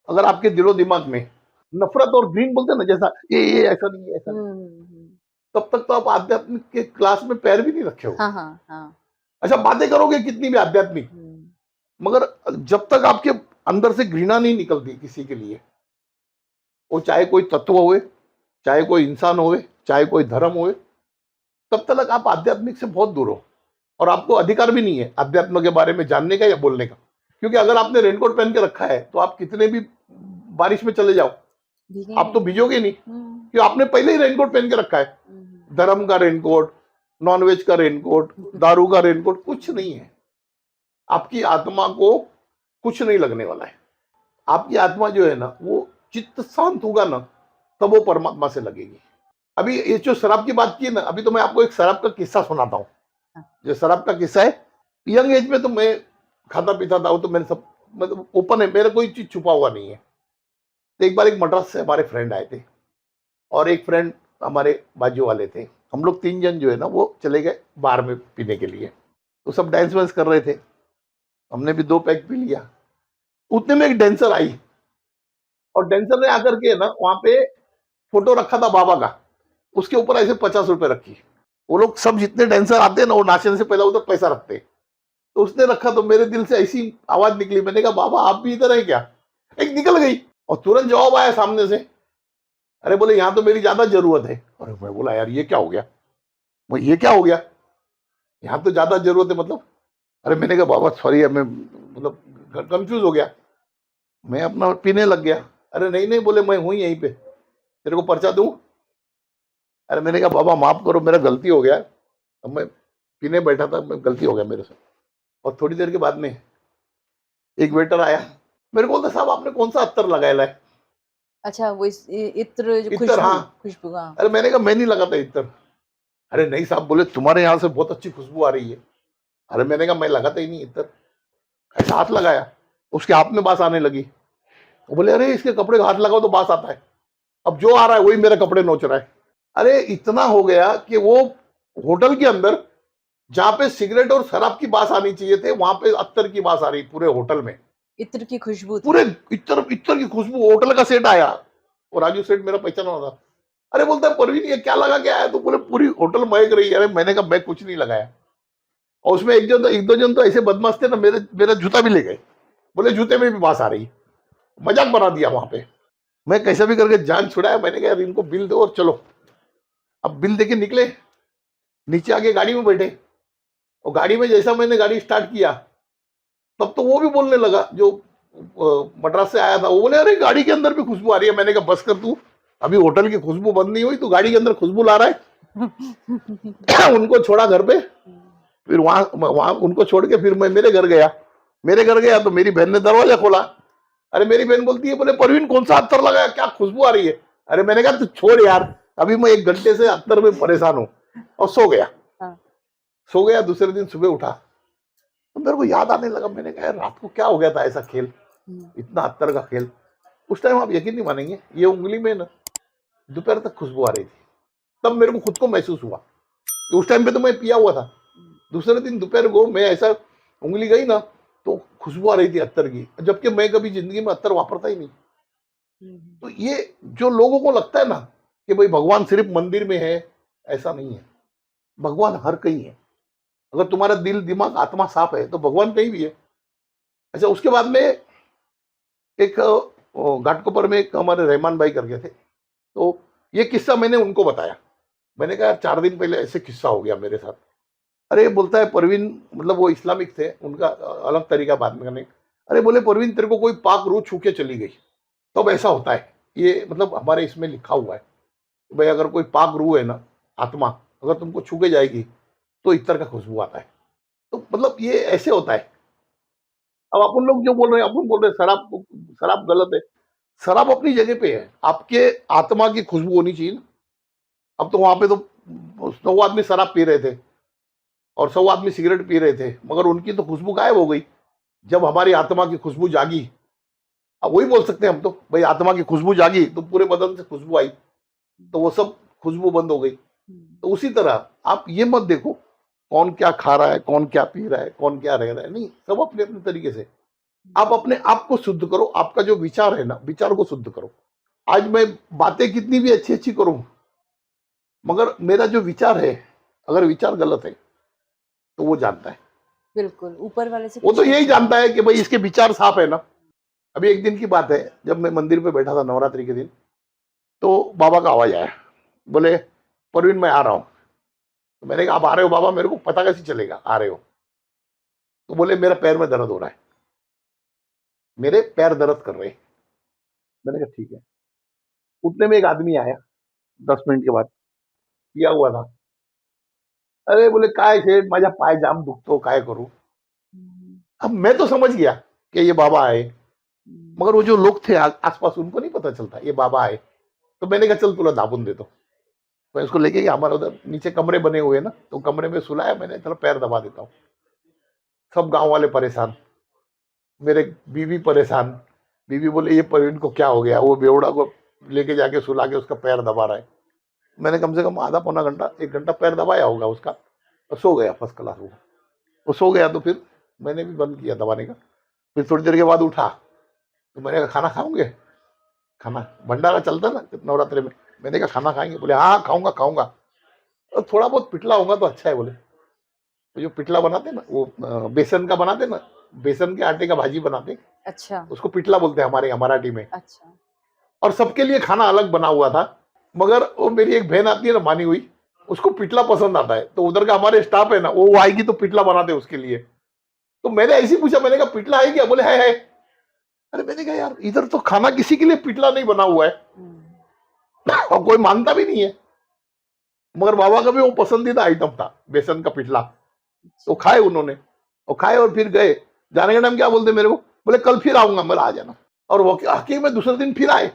अगर आपके दिलो दिमाग में नफरत और ग्रीन बोलते हैं ना, जैसा ये ऐसा नहीं है, ऐसा नहीं, तब तक तो आप आध्यात्मिक के क्लास में पैर भी नहीं रखे हो। हाँ। अच्छा, बातें करोगे कितनी भी आध्यात्मिक, मगर जब तक आपके अंदर से घृणा नहीं निकलती किसी के लिए, वो चाहे कोई तत्व होवे, चाहे कोई इंसान होवे, चाहे कोई धर्म होवे, तब तक आप आध्यात्मिक से बहुत दूर हो। और आपको अधिकार भी नहीं है अध्यात्म के बारे में जानने का या बोलने का, क्योंकि अगर आपने रेनकोट पहन के रखा है तो आप कितने भी बारिश में चले जाओ, आप तो भिजोगे नहीं, क्योंकि आपने पहले ही रेनकोट पहन के रखा है। धर्म का रेनकोट, नॉनवेज का रेनकोट, दारू का रेनकोट, कुछ नहीं है। आपकी आत्मा को कुछ नहीं लगने वाला है। आपकी आत्मा जो है ना, वो चित्त शांत होगा ना, तब वो परमात्मा से लगेगी। अभी ये जो शराब की बात की है ना, अभी तो मैं आपको एक शराब का किस्सा सुनाता हूँ। हाँ। जो शराब का किस्सा है, यंग एज में तो मैं खाता पीता था, वो तो मैंने सब मतलब ओपन है, मेरा कोई चीज छुपा हुआ नहीं है। तो एक बार एक मद्रास से हमारे फ्रेंड आए थे और एक फ्रेंड हमारे बाजू वाले थे। हम लोग 3 जन जो है ना वो चले गए बार में पीने के लिए। तो सब डांस वांस कर रहे थे, हमने भी 2 पैक पी लिया। उतने में एक डांसर आई और डांसर ने आकर के ना वहां पे फोटो रखा था बाबा का, उसके ऊपर ऐसे 50 रुपए रखी। वो लोग सब जितने डांसर आते हैं ना वो नाचने से पहले उधर पैसा रखते हैं। तो उसने रखा तो मेरे दिल से ऐसी आवाज निकली, मैंने कहा बाबा आप भी इधर है क्या? एक निकल गई और तुरंत जवाब आया सामने से, अरे बोले यहाँ तो मेरी ज्यादा जरूरत है। और मैं बोला यार ये क्या हो गया, वो ये क्या हो गया, यहाँ तो ज्यादा जरूरत है मतलब? अरे मैंने कहा बाबा सॉरी, मैं मतलब कंफ्यूज हो गया, मैं अपना पीने लग गया। अरे नहीं नहीं, बोले मैं हूं यहीं पे, तेरे को पर्चा दूं? अरे मैंने कहा बाबा माफ करो, मेरा गलती हो गया, अब मैं पीने बैठा था, मैं गलती हो गया मेरे से। और थोड़ी देर के बाद में एक वेटर आया, मेरे को बोलता साहब आपने कौन सा अत्तर लगाया है? अच्छा, वो इत्र जो इत्तर, हाँ। खुशबू, हाँ। अरे मैंने कहा मैं नहीं लगाता इत्तर। अरे नहीं साहब, बोले तुम्हारे यहाँ से बहुत अच्छी खुशबू आ रही है। अरे मैंने कहा मैं लगाता ही नहीं इत्तर। ऐसा हाथ लगाया, उसके हाथ में बास आने लगी। वो बोले अरे इसके कपड़े का हाथ लगाओ तो बास आता है। अब जो आ रहा है वही मेरे कपड़े नोच रहा है। अरे इतना हो गया कि वो होटल के अंदर जहां पे सिगरेट और शराब की बास आनी चाहिए थे, वहां पे अत्तर की बास आ रही पूरे होटल में। इत्र की खुशबू थी। पूरे इत्तर इत्तर की खुशबू। होटल का सेट आया और राजू सेठ मेरा पहचाना था। अरे बोलता है परवीन ये क्या लगा के आया? तो बोले पूरी होटल महक रही है। अरे मैंने कहा मैं कुछ नहीं लगाया। और उसमें एक दो जन तो ऐसे बदमाश थे ना, मेरा जूता भी ले गए, बोले जूते में भी बास आ रही। मजाक बना दिया वहां पे। मैं कैसे भी करके जान छुड़ाया, मैंने कहा यार इनको बिल दो और चलो। अब बिल देके निकले, नीचे आके गाड़ी में बैठे और गाड़ी में जैसा मैंने गाड़ी स्टार्ट किया तब तो वो भी बोलने लगा, जो मद्रास से आया था, वो बोले अरे गाड़ी के अंदर भी खुशबू आ रही है। मैंने कहा बस कर तू, अभी होटल की खुशबू बंद नहीं हुई तो गाड़ी के अंदर खुशबू ला रहा है। उनको छोड़ा घर पे, फिर वहां वहां उनको छोड़ के फिर मैं मेरे घर गया। मेरे घर गया तो मेरी बहन ने दरवाजा खोला। अरे मेरी बहन बोलती है, बोले परवीन कौन सा अत्तर लगाया, क्या खुशबू आ रही है? अरे मैंने कहा तू छोड़ यार, अभी मैं 1 घंटे से अत्तर में परेशान हूँ। और सो गया। हाँ। सो गया, दूसरे दिन सुबह उठा तो मेरे को याद आने लगा, मैंने कहा रात को क्या हो गया था ऐसा खेल, इतना अत्तर का खेल। उस टाइम आप यकीन नहीं मानेंगे, ये उंगली में ना दोपहर तक खुशबू आ रही थी। तब मेरे को खुद को महसूस हुआ कि उस टाइम पे तो मैं पिया हुआ था। दूसरे दिन दोपहर को मैं ऐसा उंगली गई ना तो खुशबू आ रही थी अत्तर की, जबकि मैं कभी जिंदगी में अत्तर वापरता ही नहीं। तो ये जो लोगों को लगता है ना कि भाई भगवान सिर्फ मंदिर में है, ऐसा नहीं है। भगवान हर कहीं है। अगर तुम्हारा दिल दिमाग आत्मा साफ है तो भगवान कहीं भी है। अच्छा, उसके बाद में एक घाटकोपर में एक हमारे रहमान भाई करके थे, तो ये किस्सा मैंने उनको बताया। मैंने कहा 4 दिन पहले ऐसे किस्सा हो गया मेरे साथ। अरे बोलता है परवीन, मतलब वो इस्लामिक थे, उनका अलग तरीका बात में करने। अरे बोले परवीन तेरे को कोई पाक रूह छू के चली गई तब ऐसा होता है। ये मतलब हमारे इसमें लिखा हुआ है भाई, अगर कोई पाक रूह है ना, आत्मा अगर तुमको छू के जाएगी तो इत्तर का खुशबू आता है। तो मतलब ये ऐसे होता है। अब अपन लोग जो बोल रहे हैं, अपन बोल रहे हैं शराब शराब गलत है। शराब अपनी जगह पे है, आपके आत्मा की खुशबू होनी चाहिए ना। अब तो वहां पे तो 100 आदमी शराब पी रहे थे और 100 आदमी सिगरेट पी रहे थे, मगर उनकी तो खुशबू गायब हो गई जब हमारी आत्मा की खुशबू जागी। अब वही बोल सकते हैं हम तो, भाई आत्मा की खुशबू जागी तो पूरे बदन से खुशबू आई, तो वो सब खुशबू बंद हो गई। तो उसी तरह आप ये मत देखो कौन क्या खा रहा है, कौन क्या पी रहा है, कौन क्या रह रहा है, नहीं, सब अपने अपने तरीके से। आप अपने आप को शुद्ध करो, आपका जो विचार है ना, विचार को शुद्ध करो। आज मैं बातें कितनी भी अच्छी अच्छी करूं, मगर मेरा जो विचार है, अगर विचार गलत है तो वो जानता है। बिल्कुल, ऊपर वाले से वो तो कुछ यही नहीं जानता है कि भाई इसके विचार साफ है ना। अभी एक दिन की बात है, जब मैं मंदिर पे बैठा था नवरात्रि के दिन, तो बाबा का आवाज आया, बोले परवीन मैं आ रहा हूं। तो मैंने कहा आप आ रहे हो बाबा, मेरे को पता कैसे चलेगा आ रहे हो? तो बोले मेरा पैर में दर्द हो रहा है, मेरे पैर दर्द कर रहे हैं। मैंने कहा ठीक है। उतने में एक आदमी आया 10 मिनट के बाद, किया हुआ था। अरे बोले काय सेठ, माझा पाय जाम दुखतो, काय करू? अब मैं तो समझ गया कि ये बाबा आए, मगर वो जो लोग थे आसपास उनको नहीं पता चलता ये बाबा आए। तो मैंने कहा चल तुला दाबून देतो। मैं उसको लेके गया, हमारे उधर नीचे कमरे बने हुए हैं ना, तो कमरे में सुलाया मैंने, चलो पैर दबा देता हूँ। सब गांव वाले परेशान, मेरे बीवी परेशान। बीवी बोले ये परवीन को क्या हो गया, वो बेवड़ा को लेके जाके सुला के उसका पैर दबा रहा है। मैंने कम से कम आधा पौना घंटा 1 घंटा पैर दबाया होगा उसका, और सो गया फर्स्ट क्लास। वो सो गया तो फिर मैंने भी बंद किया दबाने का। फिर थोड़ी देर के बाद उठा तो मैंने कहा खाना खाओगे, खाना भंडारा चलता ना नवरात्रि में। मैंने कहा खाना खाएंगे, बोले हाँ खाऊंगा खाऊंगा, और थोड़ा बहुत पिटला होगा तो अच्छा है। बोले तो जो पिटला बनाते ना, वो बेसन का बनाते ना, बेसन के आटे का भाजी बनाते, अच्छा उसको पिटला बोलते हैं हमारे यहाँ मराठी में। अच्छा। और सबके लिए खाना अलग बना हुआ था, मगर वो मेरी एक बहन आती है ना मानी हुई, उसको पिटला पसंद आता है, तो उधर का हमारे स्टाफ है ना, वो आएगी तो पिटला बनाते उसके लिए। तो मैंने ऐसे ही पूछा, मैंने कहा पिटला है क्या, बोले है। अरे मैंने कहा यार इधर तो खाना किसी के लिए पिटला नहीं बना हुआ है, और कोई मानता भी नहीं है, मगर बाबा का भी वो पसंदीदा आइटम था बेसन का पिटला। तो खाए उन्होंने, और खाए और फिर गए। जाने के टाइम क्या बोलते मेरे को, बोले कल फिर आऊंगा, मैं आ जाना। और वो हकीकत में दूसरे दिन फिर आए,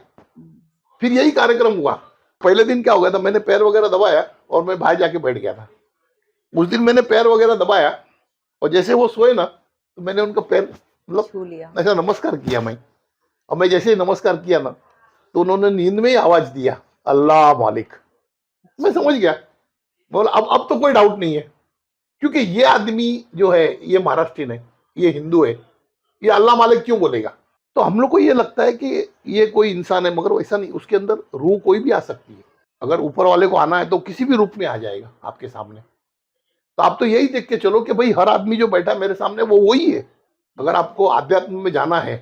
फिर यही कार्यक्रम हुआ। पहले दिन क्या हो गया था, मैंने पैर वगैरह दबाया और मैं बाहर जाके बैठ गया था। उस दिन मैंने पैर वगैरह दबाया, और जैसे वो सोए ना, तो मैंने उनका पैर मतलब छू लिया। ऐसा नमस्कार किया मैं। और मैं जैसे ही नमस्कार किया ना, तो उन्होंने नींद में ही आवाज दिया अल्लाह मालिक। मैं समझ गया, बोला अब तो कोई डाउट नहीं है, क्योंकि ये आदमी जो है ये महाराष्ट्रियन है, ये हिंदू है, ये अल्लाह मालिक क्यों बोलेगा। तो हम लोग को ये लगता है कि ये कोई इंसान है, मगर वैसा नहीं, उसके अंदर रूह कोई भी आ सकती है। अगर ऊपर वाले को आना है तो किसी भी रूप में आ जाएगा आपके सामने। तो आप तो यही देख के चलो कि भाई हर आदमी जो बैठा है मेरे सामने वो वही है। अगर आपको आध्यात्म में जाना है,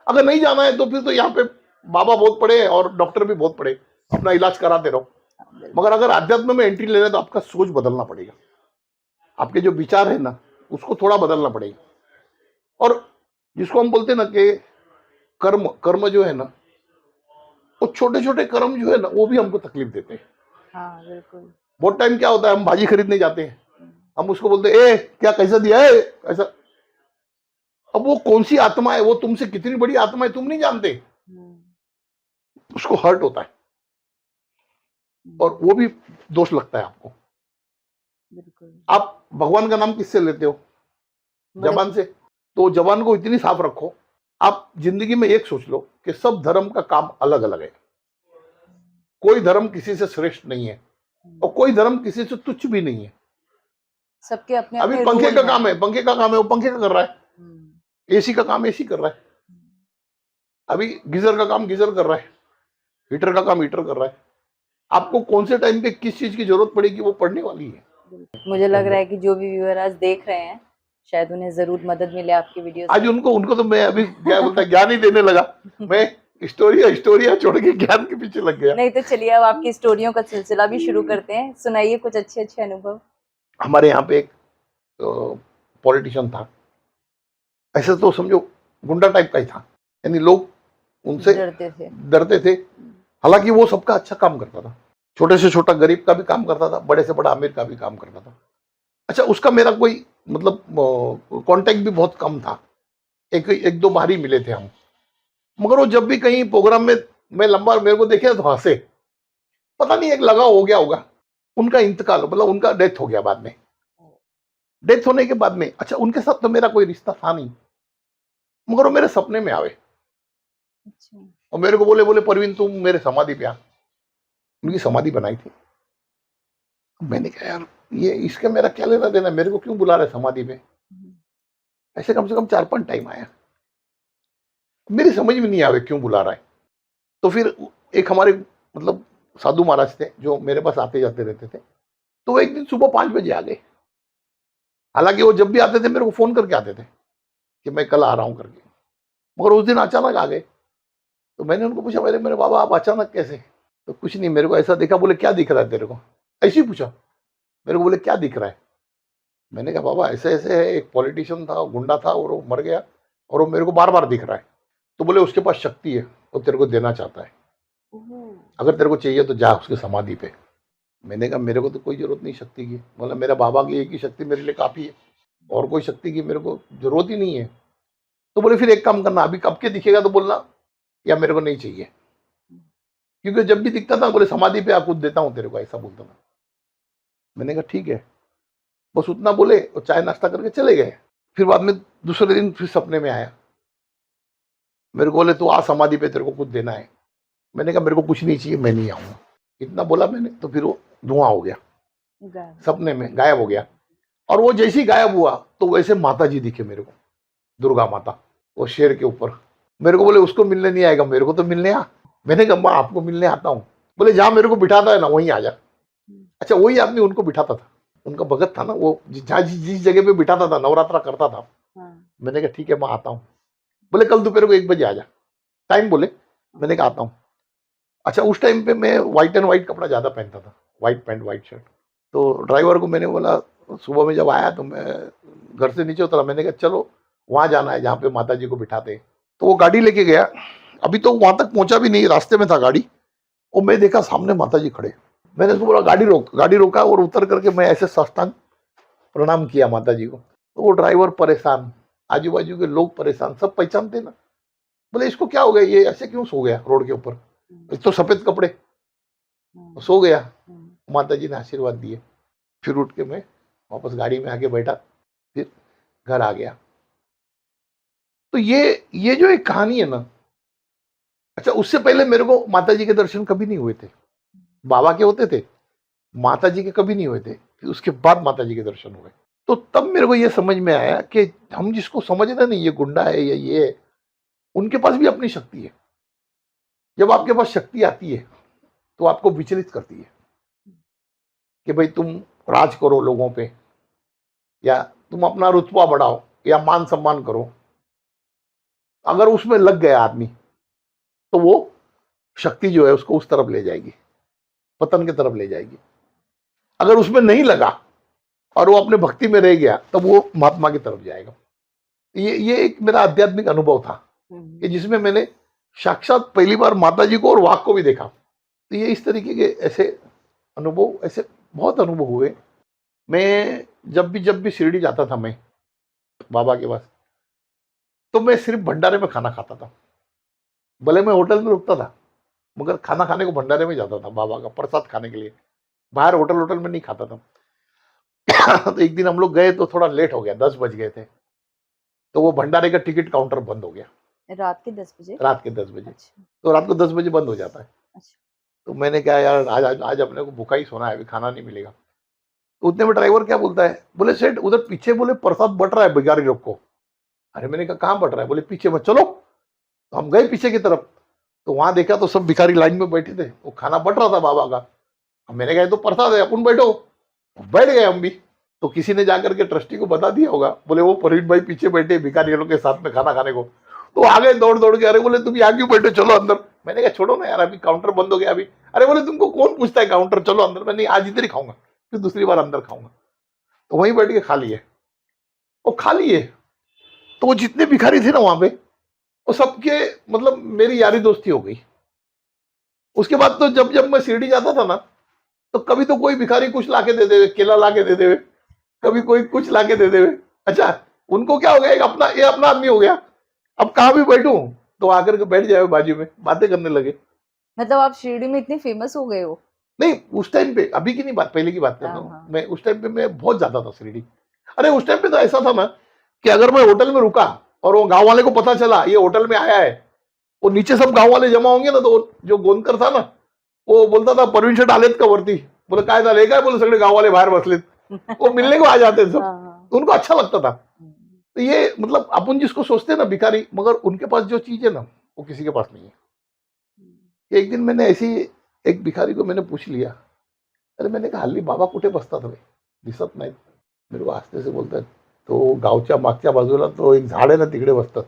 अगर नहीं जाना है तो फिर तो यहाँ पे बाबा बहुत पड़े और डॉक्टर भी बहुत पड़े, अपना इलाज कराते रहो। मगर अगर आध्यात्म में एंट्री लेना है तो आपका सोच बदलना पड़ेगा, आपके जो विचार है ना उसको थोड़ा बदलना पड़ेगा। और जिसको हम बोलते हैं ना कि कर्म, कर्म जो है ना, वो छोटे छोटे कर्म जो है ना वो भी हमको तकलीफ देते हैं। हाँ बिल्कुल। बहुत टाइम क्या होता है, हम भाजी खरीदने जाते हैं, हम उसको बोलते हैं ए क्या कैसा दिया है ऐसा। अब वो कौन सी आत्मा है, वो तुमसे कितनी बड़ी आत्मा है तुम नहीं जानते, उसको हर्ट होता है, और वो भी दोष लगता है आपको। बिल्कुल। आप भगवान का नाम किससे लेते हो, बड़े- जबान से। तो जबान को इतनी साफ रखो। आप जिंदगी में एक सोच लो कि सब धर्म का काम अलग अलग है, कोई धर्म किसी से श्रेष्ठ नहीं है, और कोई धर्म किसी से तुच्छ भी नहीं है। सबके अपने अभी अपने पंखे रूल का हैं। काम है, पंखे का काम है, वो पंखे का कर रहा है। एसी का काम एसी कर रहा है। अभी गीजर का काम गीजर कर रहा है, हीटर का काम हीटर कर रहा है। आपको कौन से टाइम पे किस चीज की जरूरत पड़ेगी वो पड़ने वाली है। मुझे लग रहा है कि जो भी व्यूअर आज देख रहे हैं, शायद उन्हें जरूर मदद मिले आपकी वीडियो आज से। उनको उनको तो मैं अभी क्या बोलता ज्ञान ही देने लगा, मैं स्टोरिया छोड़ के ज्ञान के पीछे लग गया। नहीं तो चलिए अब आपकी स्टोरियों का सिलसिला भी शुरू करते हैं, सुनाइए कुछ अच्छे अच्छे अनुभव। हमारे यहाँ पे एक पॉलिटिशियन था, ऐसे तो समझो गुंडा टाइप का ही था, यानी लोग उनसे डरते थे। हालांकि वो सबका अच्छा काम करता था, छोटे से छोटा गरीब का भी काम करता था, बड़े से बड़ा अमीर का भी काम करता था। अच्छा, उसका मेरा कोई मतलब कांटेक्ट भी बहुत कम था, एक दो बार ही मिले थे हम। मगर वो जब भी कहीं प्रोग्राम में मैं लंबा मेरे को देखे तो हंसे, पता नहीं एक लगाव हो गया होगा। उनका इंतकाल मतलब उनका डेथ हो गया बाद में। डेथ होने के बाद में अच्छा उनके साथ तो मेरा कोई रिश्ता था नहीं, मगर वो मेरे सपने में आवे और मेरे को बोले बोले परवीन तुम मेरे समाधि पे आ। उनकी समाधि बनाई थी। मैंने कहा यार ये इसका मेरा क्या लेना देना, मेरे को क्यों बुला रहे समाधि पे। ऐसे कम से कम 4-5 टाइम आया, मेरी समझ में नहीं आवे क्यों बुला रहा है। तो फिर एक हमारे मतलब साधु महाराज थे जो मेरे पास आते जाते रहते थे, तो वो एक दिन सुबह 5 बजे आ गए। हालांकि वो जब भी आते थे मेरे को फोन करके आते थे कि मैं कल आ रहा हूं करके, मगर उस दिन अचानक आ गए। तो मैंने उनको पूछा मेरे बाबा आप अचानक कैसे। तो कुछ नहीं, मेरे को ऐसा देखा। बोले क्या दिख रहा है तेरे को, ऐसे ही पूछा मेरे को। बोले क्या दिख रहा है। मैंने कहा बाबा ऐसे ऐसे है, एक पॉलिटिशियन था गुंडा था और वो मर गया और वो मेरे को बार बार दिख रहा है। तो बोले उसके पास शक्ति है, वो तेरे को देना चाहता है, अगर तेरे को चाहिए तो जा उसके समाधि पे। मैंने कहा मेरे को तो कोई जरूरत नहीं शक्ति की। बोला मेरा बाबा की एक ही शक्ति मेरे लिए काफी है, और कोई शक्ति की मेरे को जरूरत ही नहीं है। तो बोले फिर एक काम करना, अभी कब के दिखेगा तो बोलना या मेरे को नहीं चाहिए। क्योंकि जब भी दिखता था बोले समाधि पे आ कुछ देता हूँ तेरे को, ऐसा बोलता था। मैंने कहा ठीक है, बस उतना बोले और चाय नाश्ता करके चले गए। फिर बाद में दूसरे दिन फिर सपने में आया, मेरे को बोले तू आ समाधि पे, तेरे को कुछ देना है। मैंने कहा मेरे को कुछ नहीं चाहिए, मैं नहीं आऊंगा, इतना बोला मैंने। तो फिर वो धुआं हो गया, सपने में गायब हो गया। और वो जैसे ही गायब हुआ तो वैसे माता जी दिखे मेरे को, दुर्गा माता, वो शेर के ऊपर। मेरे को बोले उसको मिलने नहीं आएगा, मेरे को तो मिलने आ। मैंने कहा माँ आपको मिलने आता हूँ। बोले जहां मेरे को बिठाता है ना वहीं आ जा। अच्छा, वही आदमी उनको बिठाता था, उनका भगत था ना वो, जहाँ जिस जगह पे बिठाता था, नवरात्रा करता था। मैंने कहा ठीक है मैं आता हूँ। बोले कल दोपहर को 1 बजे आ जा, टाइम बोले। मैंने कहा आता हूँ। अच्छा, उस टाइम पे मैं व्हाइट एंड व्हाइट कपड़ा ज्यादा पहनता था, व्हाइट पैंट व्हाइट शर्ट। तो ड्राइवर को मैंने बोला, सुबह में जब आया तो मैं घर से नीचे उतरा, मैंने कहा चलो वहां जाना है जहाँ पे माता जी को बिठाते। तो वो गाड़ी लेके गया, अभी तो वहां तक पहुंचा भी नहीं, रास्ते में था गाड़ी। और मैं देखा सामने माता जी खड़े। मैंने उसको बोला गाड़ी रोक, गाड़ी रोका और उतर करके मैं ऐसे साष्टांग प्रणाम किया माता जी को। तो वो ड्राइवर परेशान, आजू बाजू के लोग परेशान, सब पहचानते ना। बोले इसको क्या हो गया, ये ऐसे क्यों सो गया रोड के ऊपर, एक तो सफेद कपड़े, सो गया। माता जी ने आशीर्वाद दिए। फिर उठ के मैं वापस गाड़ी में आके बैठा, फिर घर आ गया। तो ये जो एक कहानी है ना, अच्छा उससे पहले मेरे को माता जी के दर्शन कभी नहीं हुए थे। बाबा के होते थे, माता जी के कभी नहीं हुए थे। फिर उसके बाद माता जी के दर्शन हुए। तो तब मेरे को ये समझ में आया कि हम जिसको समझ रहे नहीं ये गुंडा है या ये है, उनके पास भी अपनी शक्ति है। जब आपके पास शक्ति आती है तो आपको विचलित करती है कि भाई तुम राज करो लोगों पे, या तुम अपना रुतबा बढ़ाओ, या मान सम्मान करो। अगर उसमें लग गया आदमी तो वो शक्ति जो है उसको उस तरफ ले जाएगी, पतन की तरफ ले जाएगी। अगर उसमें नहीं लगा और वो अपने भक्ति में रह गया तब वो महात्मा की तरफ जाएगा। ये एक मेरा आध्यात्मिक अनुभव था कि जिसमें मैंने साक्षात पहली बार माता जी को और वाक को भी देखा। तो ये इस तरीके के ऐसे अनुभव, ऐसे बहुत अनुभव हुए। मैं जब भी शिरडी जाता था मैं बाबा के पास, तो मैं सिर्फ भंडारे में खाना खाता था। भले मैं होटल में रुकता था मगर खाना खाने को भंडारे में जाता था, बाबा का प्रसाद खाने के लिए। बाहर होटल में नहीं खाता था। तो एक दिन हम लोग गए तो थोड़ा लेट हो गया, 10 बज गए थे। तो वो भंडारे का टिकट काउंटर बंद हो गया। रात के 10 बजे? रात के 10 बजे। अच्छा। तो रात को 10 बजे बंद हो जाता है। अच्छा। तो मैंने कहा यार आज अपने को भूखा ही सोना है, अभी खाना नहीं मिलेगा। तो उतने में ड्राइवर क्या बोलता है, बोले सेठ उधर पीछे बोले प्रसाद बट रहा है भिखारी लोग को। अरे मैंने कहा कहाँ बट रहा है, बोले पीछे मत चलो। तो हम गए पीछे की तरफ, तो वहां देखा तो सब भिखारी लाइन में बैठे थे, वो खाना बट रहा था बाबा का। अब मैंने कहा तो प्रसाद है, अपन बैठो। बैठ गए हम भी। तो किसी ने जाकर के ट्रस्टी को बता दिया होगा, बोले वो फरीद भाई पीछे बैठे भिखारियों के साथ में खाना खाने को। तो आगे दौड़ के, अरे बोले तुम यहाँ क्यों बैठे, चलो अंदर। मैंने कहा छोड़ो ना यार, अभी काउंटर बंद हो गया अभी। अरे बोले तुमको कौन पूछता है काउंटर, चलो अंदर। मैं नहीं, आज इधर ही खाऊंगा, फिर दूसरी बार अंदर खाऊंगा। तो वहीं बैठ के खा लिए, वो खा लिए। तो वो जितने भिखारी थे ना वहां पे, वो सबके मतलब मेरी यारी दोस्ती हो गई। उसके बाद तो जब जब मैं शिरडी जाता था ना, तो कभी तो कोई भिखारी कुछ लाके दे देवे, केला लाके दे देवे, कभी कोई कुछ लाके दे देवे। अच्छा, उनको क्या हो गया, एक अपना ये अपना आदमी हो गया। अब कहाँ भी बैठूं तो आकर के बैठ जाए बाजू में, बातें करने लगे। मतलब आप शिरडी में इतने फेमस हो गए हो? नहीं, उस टाइम पे, अभी की नहीं बात, पहले की बात कर रहा हूँ मैं। उस टाइम पे मैं बहुत ज्यादा था शिरडी। अरे उस टाइम पे तो ऐसा था ना कि अगर मैं होटल में रुका और वो गांव वाले को पता चला ये होटल में आया है, वो नीचे सब गांव वाले जमा होंगे ना, तो जो गोंदकर था ना, वो बोलता था परवीन शेठ आलेत का वरती। बोले काय झालंय काय, बोले सगळे गांव वाले बाहर बसलेत। वो मिलने को आ जाते सब, तो उनको अच्छा लगता था। तो ये मतलब अपन जिसको सोचते हैं ना भिखारी, मगर उनके पास जो चीज है ना वो किसी के पास नहीं है। एक दिन मैंने ऐसी एक भिखारी को मैंने पूछ लिया, अरे मैंने कहा हल्ली बाबा कुठे बसतात रे, दिसत नाहीत। मेरे को आस्ते से बोलतात तो गावच्या मागच्या बाजूला तो एक झाड आहे ना तिकडे बसतात।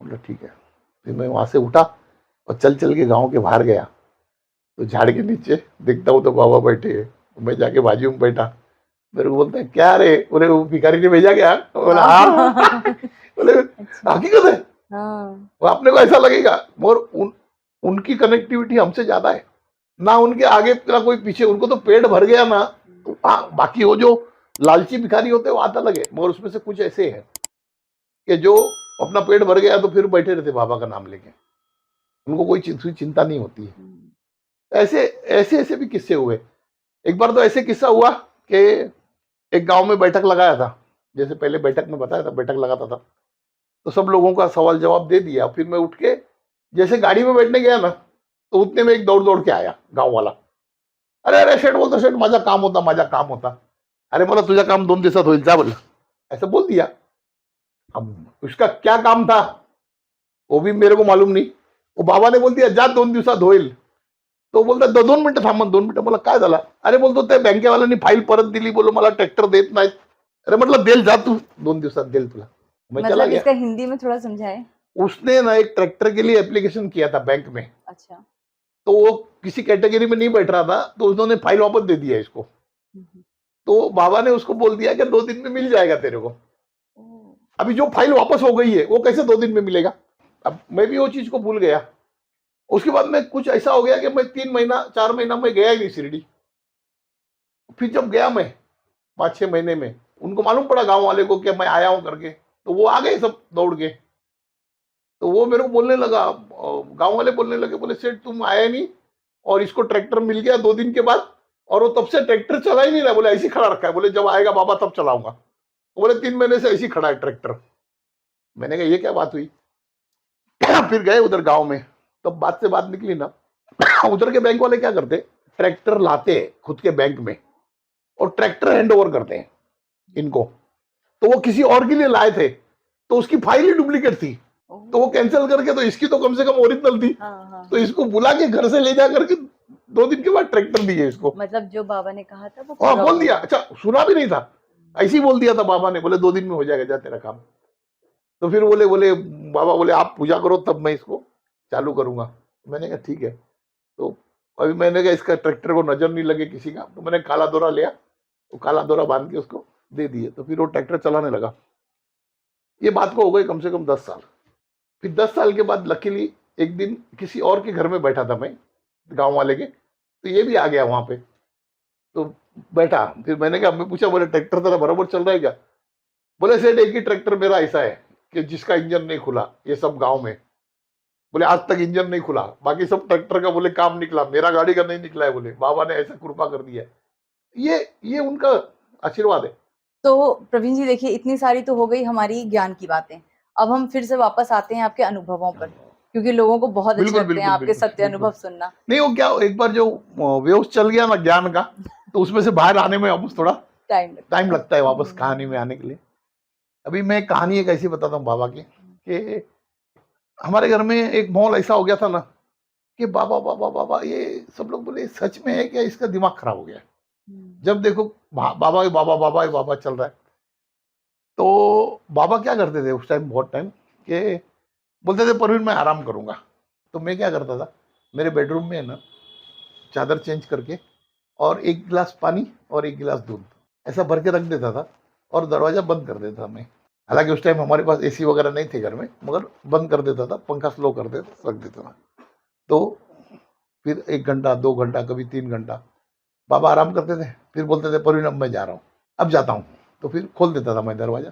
बोला ठीक है। फिर मैं वहां से उठा और चल के गांव के बाहर गया, तो झाड़ के नीचे देखता हूँ तो बाबा बैठे हैं। मैं जाके बाजू में बैठा। मेरे को बोलते हैं क्या रे, बोले वो भिखारी ने भेजा क्या। बोला हाँ। बोले हकीकत है। वो अपने को ऐसा लगेगा, मगर उनकी कनेक्टिविटी हमसे ज्यादा है ना, उनके आगे का कोई पीछे। उनको तो पेट भर गया ना, तो बाकी वो जो लालची भिखारी होते हैं वो आता लगे, मगर उसमें से कुछ ऐसे हैं कि जो अपना पेट भर गया तो फिर बैठे रहते बाबा का नाम लेके। उनको कोई चिंता नहीं होती है। ऐसे ऐसे ऐसे भी किस्से हुए। एक बार तो ऐसे किस्सा हुआ कि एक गांव में बैठक लगाया था, जैसे पहले बैठक में बताया था, बैठक लगाता था, तो सब लोगों का सवाल जवाब दे दिया। फिर मैं उठ के जैसे गाड़ी में बैठने गया ना, तो उतने में एक दौड़ दौड़ के आया गांव वाला। अरे अरे शेठ बोलता, शेठ माझा काम होता, माझा काम होता. अरे मला तुझा काम 2 दिवसात होईल, जा बोला, ऐसा बोल दिया. अब उसका क्या काम था वो भी मेरे को मालूम नहीं. वो बाबा ने बोल दिया जा 2 दिवसात होईल. तो बोलता 2 मिनिटं थांबा, 2 मिनिटं. मला काय झालं? अरे बोलतो त्या बँकेवाल्यांनी फाईल परत दिली, बोलो मला ट्रॅक्टर देत नाहीत. अरे म्हटलं देल, जा तू 2 दिवसात देल तुला. मैं चला मतलब गया. इसका हिंदी में थोड़ा समझाए. उसने ना एक ट्रैक्टर के लिए एप्लीकेशन किया था बैंक में. अच्छा. तो वो किसी कैटेगरी में नहीं बैठ रहा था, तो उन्होंने फाइल वापस दे दिया इसको. तो बाबा ने उसको बोल दिया कि 2 दिन में मिल जाएगा तेरे को. अभी जो फाइल वापस हो गई है वो कैसे 2 दिन में मिलेगा? अब मैं भी वो चीज को भूल गया. उसके बाद में कुछ ऐसा हो गया कि मैं 3 महीना 4 महीना में गया ही नहीं शिरडी. फिर जब गया मैं 5-6 महीने में, उनको मालूम पड़ा गांव वाले को कि मैं आया हूं करके, तो वो आ गए सब दौड़ के. तो वो मेरे को बोलने लगा, गांव वाले बोलने लगे, बोले सेठ तुम आया नहीं और इसको ट्रैक्टर मिल गया 2 दिन के बाद, और वो तब से ट्रैक्टर चला ही नहीं रहा. बोले ऐसे ही खड़ा रखा है. बोले जब आएगा बाबा तब चलाऊंगा. बोले 3 महीने से ऐसे ही खड़ा है ट्रैक्टर. मैंने कहा ये क्या बात हुई? फिर गए उधर गांव में, तब बात से बात निकली ना. उधर के बैंक वाले क्या करते, ट्रैक्टर लाते खुद के बैंक में और ट्रैक्टर हैंड ओवर करते हैं इनको. तो वो किसी और के लिए लाए थे, तो उसकी फाइल ही डुप्लीकेट थी, तो वो कैंसिल करके, तो इसकी तो कम से कम ओरिजिनल थी. तो इसको बुला के घर से ले जा करके 2 दिन के बाद ट्रैक्टर दिए इसको. मतलब जो बाबा ने कहा था वो हाँ बोल दिया. अच्छा सुना भी नहीं था, ऐसे ही बोल दिया था बाबा ने. बोले 2 दिन में हो जाएगा, जा तेरा काम. तो फिर बोले बोले बाबा बोले आप पूजा करो तब मैं इसको चालू करूंगा. मैंने कहा ठीक है. तो अभी मैंने कहा इसका ट्रैक्टर को नजर नहीं लगे किसी का, तो मैंने काला दोरा लिया, वो काला दोरा बांध के उसको दे दिए. तो फिर वो ट्रैक्टर चलाने लगा. ये बात को हो गई कम से कम 10 साल. फिर 10 साल के बाद लकीली एक दिन किसी और के घर में बैठा था मैं, गांव वाले के, तो ये भी आ गया वहां पे. तो बैठा, फिर मैंने कहा, मैं पूछा, बोले ट्रैक्टर तेरा बराबर चल रहा है क्या? बोले सेठ एक ही ट्रैक्टर मेरा ऐसा है कि जिसका इंजन नहीं खुला ये सब गांव में. बोले आज तक इंजन नहीं खुला, बाकी सब ट्रैक्टर का बोले काम निकला, मेरा गाड़ी का नहीं निकला है. बोले बाबा ने ऐसा कृपा कर दिया. ये उनका आशीर्वाद है. तो प्रवीण जी देखिए, इतनी सारी तो हो गई हमारी ज्ञान की बातें. अब हम फिर से वापस आते हैं आपके अनुभवों पर, क्योंकि लोगों को बहुत अच्छे लगते हैं आपके सत्य अनुभव सुनना. नहीं वो क्या, एक बार जो वेव्स चल गया ना ज्ञान का, तो उसमें से बाहर आने में वापस थोड़ा टाइम लगता है वापस कहानी में आने के लिए. अभी मैं कहानी एक ऐसी बताता हूँ बाबा की, कि हमारे घर में एक माहौल ऐसा हो गया था ना कि बाबा बाबा बाबा, ये सब लोग बोले सच में है क्या, इसका दिमाग खराब हो गया. जब देखो बाबा बाबा बाबा बाबा चल रहा है. तो बाबा क्या करते थे उस टाइम, बहुत टाइम के बोलते थे परवीन मैं आराम करूंगा. तो मैं क्या करता था, मेरे बेडरूम में ना चादर चेंज करके और 1 गिलास पानी और 1 गिलास दूध ऐसा भर के रख देता था और दरवाजा बंद कर देता था मैं. हालांकि उस टाइम हमारे पास एसी वगैरह नहीं थे घर में, मगर बंद कर देता था, पंखा स्लो कर देता, रख देता था. तो फिर 1 घंटा 2 घंटा कभी 3 घंटा बाबा आराम करते थे. फिर बोलते थे परवीन अब मैं जा रहा हूँ, अब जाता हूँ. तो फिर खोल देता था मैं दरवाजा,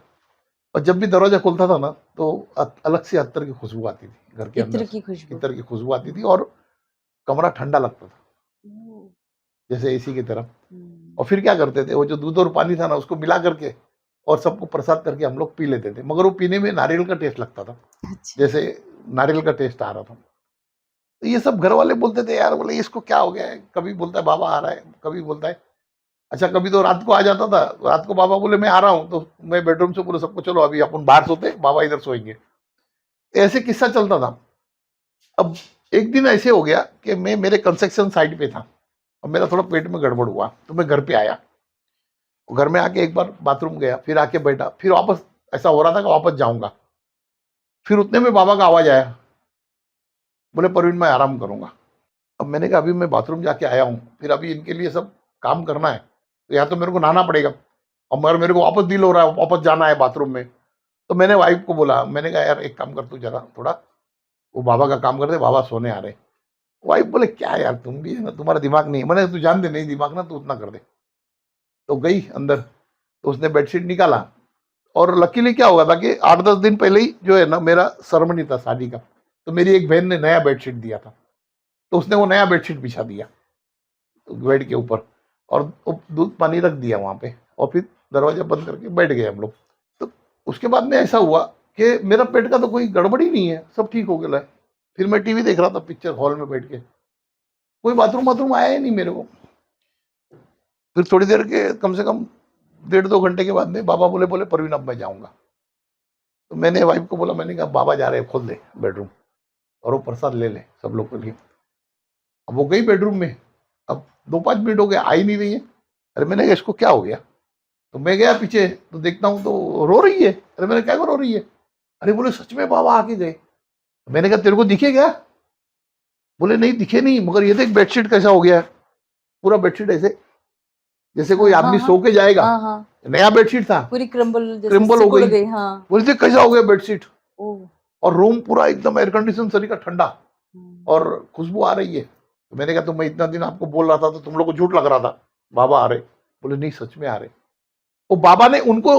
और जब भी दरवाजा खोलता था ना तो अलग से अत्तर की खुशबू आती थी घर के अंदर, इत्र की खुशबू आती थी, और कमरा ठंडा लगता था जैसे एसी की तरह. और फिर क्या करते थे, वो जो दूध और पानी था ना उसको मिला करके और सबको प्रसाद करके हम लोग पी लेते थे. मगर वो पीने में नारियल का टेस्ट लगता था, जैसे नारियल का टेस्ट आ रहा था. तो ये सब घर वाले बोलते थे यार, बोले इसको क्या हो गया है, कभी बोलता है बाबा आ रहा है, कभी बोलता है. अच्छा कभी तो रात को आ जाता था, रात को बाबा बोले मैं आ रहा हूँ, तो मैं बेडरूम से बोले सबको चलो अभी अपन बाहर सोते, बाबा इधर सोएंगे. ऐसे किस्सा चलता था. अब एक दिन ऐसे हो गया कि मैं मेरे कंस्ट्रक्शन साइट पे था और मेरा थोड़ा पेट में गड़बड़ हुआ, तो मैं घर पे आया. घर में आके एक बार बाथरूम गया, फिर आके बैठा, फिर वापस ऐसा हो रहा था कि वापस जाऊंगा. फिर उतने में बाबा का आवाज आया, बोले परवीन मैं आराम करूंगा. अब मैंने कहा अभी मैं बाथरूम जाके आया हूँ, फिर अभी इनके लिए सब काम करना है, तो या तो मेरे को नहाना पड़ेगा, और मगर मेरे को वापस दिल हो रहा है वापस जाना है बाथरूम में. तो मैंने वाइफ को बोला, मैंने कहा यार एक काम कर तू जरा थोड़ा वो बाबा का काम करते, बाबा सोने आ रहे. वाइफ बोले क्या यार तुम भी है ना, तुम्हारा दिमाग नहीं. मैंने तू जान दे नहीं दिमाग ना, तू उतना कर दे. तो गई अंदर, तो उसने बेडशीट निकाला, और लकीली क्या हुआ था कि 8-10 दिन पहले ही जो है ना मेरा सेरेमनी था शादी का, तो मेरी एक बहन ने नया बेडशीट दिया था, तो उसने वो नया बेडशीट बिछा दिया बेड के ऊपर और वो दूध पानी रख दिया वहां पे, और फिर दरवाजा बंद करके बैठ गए हम लोग। तो उसके बाद में ऐसा हुआ कि मेरा पेट का तो कोई गड़बड़ी नहीं है, सब ठीक हो गया है। फिर मैं टीवी देख रहा था, पिक्चर हॉल में बैठ के, कोई बाथरूम बाथरूम आया ही नहीं मेरे को। फिर थोड़ी देर के कम से कम 1.5-2 घंटे के बाद में बाबा बोले परवीन अब मैं जाऊंगा। तो मैंने वाइफ को बोला, मैंने कहा बाबा जा रहे हैं, खोल दे बेडरूम और वो प्रसाद ले ले सब लोग के लिए। अब वो गई बेडरूम में, अब 2-5 मिनट हो गए, आई नहीं रही है। अरे मैंने कहा इसको क्या हो गया, तो मैं गया पीछे तो देखता हूँ तो रो रही है। अरे मैंने क्या रो रही है, अरे बोले सच में बाबा आके गए। मैंने कहा तेरे को दिखे क्या, बोले नहीं दिखे नहीं, मगर ये देख बेडशीट कैसा हो गया है, पूरा बेडशीट ऐसे जैसे कोई आदमी सो के जाएगा। नया बेडशीट था, पूरी क्रम्बल हो गई। हाँ। बोले थे कैसा हो गया बेडशीट, और रूम पूरा एकदम एयर कंडीशन सरी का ठंडा और खुशबू आ रही है। तो मैंने कहा तो मैं इतना दिन आपको बोल रहा था तो तुम लोग को झूठ लग रहा था, बाबा आ रहे। बोले नहीं सच में आ रहे। वो बाबा ने उनको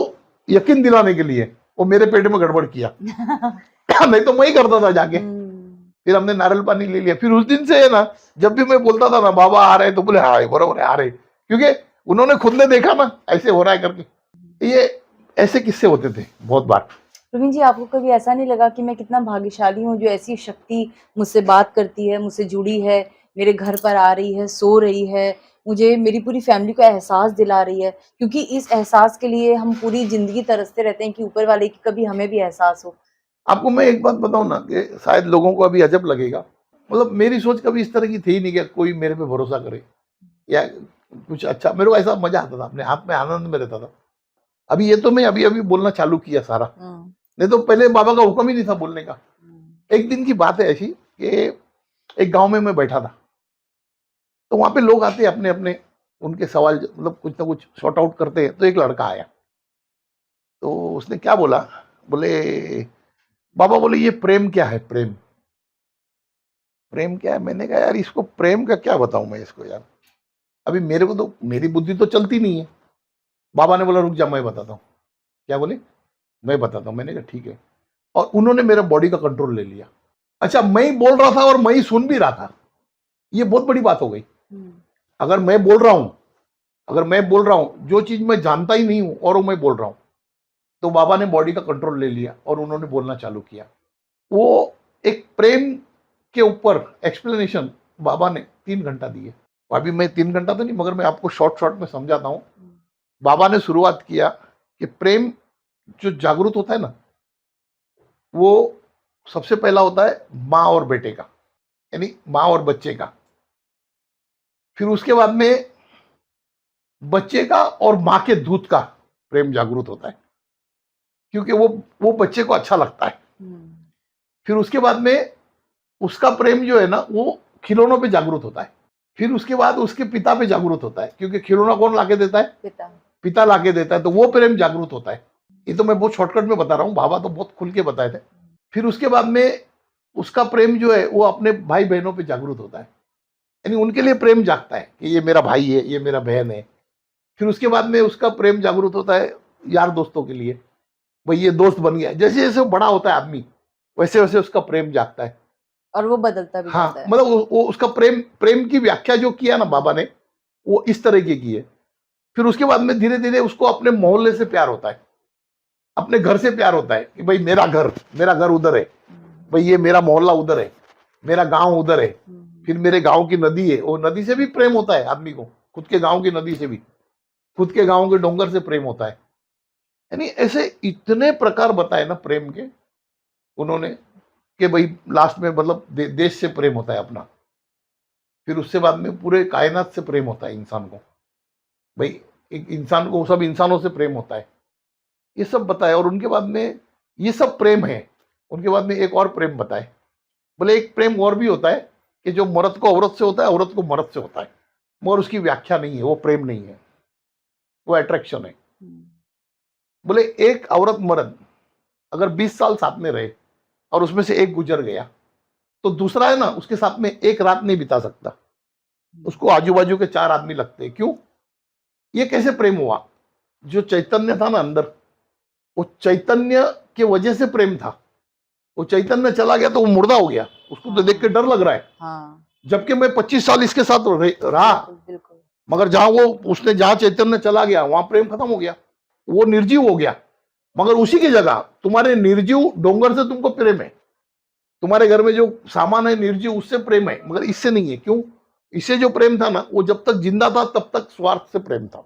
यकीन दिलाने के लिए वो मेरे पेट में गड़बड़ किया नहीं तो मैं ही करता था जाके। फिर हमने नारियल पानी ले लिया। फिर उस दिन से है ना, जब भी मैं बोलता था ना बाबा आ रहे, तो बोले हाँ बराबर आ रहे, क्योंकि उन्होंने खुद ने देखा ना ऐसे हो रहा है करके। ये ऐसे किस्से होते थे बहुत बार। प्रवीण जी, आपको कभी ऐसा नहीं लगा कि मैं कितना भाग्यशाली हूँ जो ऐसी शक्ति मुझसे बात करती है, मुझसे जुड़ी है, मेरे घर पर आ रही है, सो रही है, मुझे मेरी पूरी फैमिली को एहसास दिला रही है? क्योंकि इस एहसास के लिए हम पूरी जिंदगी तरसते रहते हैं कि ऊपर वाले की कभी हमें भी एहसास हो। आपको मैं एक बात बताऊं ना कि शायद लोगों को अभी अजब लगेगा, मतलब मेरी सोच कभी इस तरह की थी नहीं कि कोई मेरे पे भरोसा करे या कुछ। अच्छा, मेरे को ऐसा मजा आता था, अपने आप में आनंद में रहता था। अभी ये तो मैं अभी अभी बोलना चालू किया सारा, नहीं तो पहले बाबा का हुक्म ही नहीं था बोलने का। एक दिन की बात है ऐसी कि एक गांव में मैं बैठा था, तो वहां पे लोग आते अपने अपने उनके सवाल मतलब कुछ ना कुछ सॉर्ट आउट करते हैं। तो एक लड़का आया, तो उसने क्या बोला, बोले बाबा बोले ये प्रेम क्या है, प्रेम प्रेम क्या है। मैंने कहा यार इसको प्रेम का क्या बताऊं मैं इसको यार, अभी मेरे को तो मेरी बुद्धि तो चलती नहीं है। बाबा ने बोला रुक जा मैं बताता हूँ। क्या बोले, मैं बताता हूँ। मैंने कहा ठीक है, और उन्होंने मेरा बॉडी का कंट्रोल ले लिया। अच्छा, मैं ही बोल रहा था और मैं ही सुन भी रहा था, ये बहुत बड़ी बात हो गई। अगर मैं बोल रहा हूं जो चीज मैं जानता ही नहीं हूं और वो मैं बोल रहा हूं, तो बाबा ने बॉडी का कंट्रोल ले लिया और उन्होंने बोलना चालू किया। वो एक प्रेम के ऊपर एक्सप्लेनेशन बाबा ने 3 घंटा दिए। अभी मैं 3 घंटा तो नहीं, मगर मैं आपको शॉर्ट शॉर्ट में समझाता हूं। बाबा ने शुरुआत किया कि प्रेम जो जागरूक होता है ना, वो सबसे पहला होता है माँ और बेटे का, यानी माँ और बच्चे का। फिर उसके बाद में बच्चे का और माँ के दूध का प्रेम जागरूक होता है, क्योंकि वो बच्चे को अच्छा लगता है। फिर उसके बाद में उसका प्रेम जो है ना, वो खिलौनों पे जागरूक होता है। फिर उसके बाद उसके पिता पे जागरूक होता है, क्योंकि खिलौना कौन लाके देता है, पिता लाके देता है, तो वो प्रेम जागरूक होता है। ये तो मैं बहुत शॉर्टकट में बता रहा हूँ, बाबा तो बहुत खुल के बताए थे। फिर उसके बाद में उसका प्रेम जो है वो अपने भाई बहनों पे जागरूक होता है, यानी उनके लिए प्रेम जागता है कि ये मेरा भाई है, ये मेरा बहन है। फिर उसके बाद में उसका प्रेम जागरूक होता है यार दोस्तों के लिए, भाई ये दोस्त बन गया। जैसे जैसे बड़ा होता है आदमी, वैसे वैसे उसका प्रेम जागता है और वो बदलता भी जाता है। मतलब वो उसका प्रेम की व्याख्या जो किया ना बाबा ने, वो इस तरीके की है। फिर उसके बाद में धीरे धीरे उसको अपने मोहल्ले से प्यार होता है, अपने घर से प्यार होता है कि भाई मेरा घर उधर है, भाई ये मेरा मोहल्ला उधर है, मेरा गांव उधर है। फिर मेरे गांव की नदी है, वो नदी से भी प्रेम होता है आदमी को, खुद के गांव की नदी से भी, खुद के गांव के डोंगर से प्रेम होता है। यानी ऐसे इतने प्रकार बताए ना प्रेम के उन्होंने, कि भाई लास्ट में मतलब देश से प्रेम होता है अपना। फिर उससे बाद में पूरे कायनात से प्रेम होता है इंसान को, भाई एक इंसान को सब इंसानों से प्रेम होता है, ये सब बताया। और उनके बाद में ये सब प्रेम है, उनके बाद में एक और प्रेम बताए। बोले एक प्रेम और भी होता है कि जो मर्द को औरत से होता है, औरत को मर्द से होता है, मगर उसकी व्याख्या नहीं है, वो प्रेम नहीं है, वो अट्रैक्शन है। बोले एक औरत मर्द अगर 20 साल साथ में रहे और उसमें से एक गुजर गया, तो दूसरा है ना उसके साथ में एक रात नहीं बिता सकता, उसको आजू बाजू के 4 आदमी लगते हैं। क्यों? ये कैसे प्रेम हुआ? जो चैतन्य था ना अंदर, वो चैतन्य के वजह से प्रेम था। वो चैतन्य चला गया तो वो मुर्दा हो गया, उसको तो देख के डर लग रहा है। हाँ, जबकि मैं 25 साल इसके साथ रहा, बिल्कुल, बिल्कुल। मगर जहां वो उसने जहां चैतन्य चला गया वहां प्रेम खत्म हो गया, वो निर्जीव हो गया। मगर उसी की जगह तुम्हारे निर्जीव डोंगर से तुमको प्रेम है, तुम्हारे घर में जो सामान है निर्जीव उससे प्रेम है, मगर इससे नहीं है। क्यों? इससे जो प्रेम था ना, वो जब तक जिंदा था तब तक स्वार्थ से प्रेम था,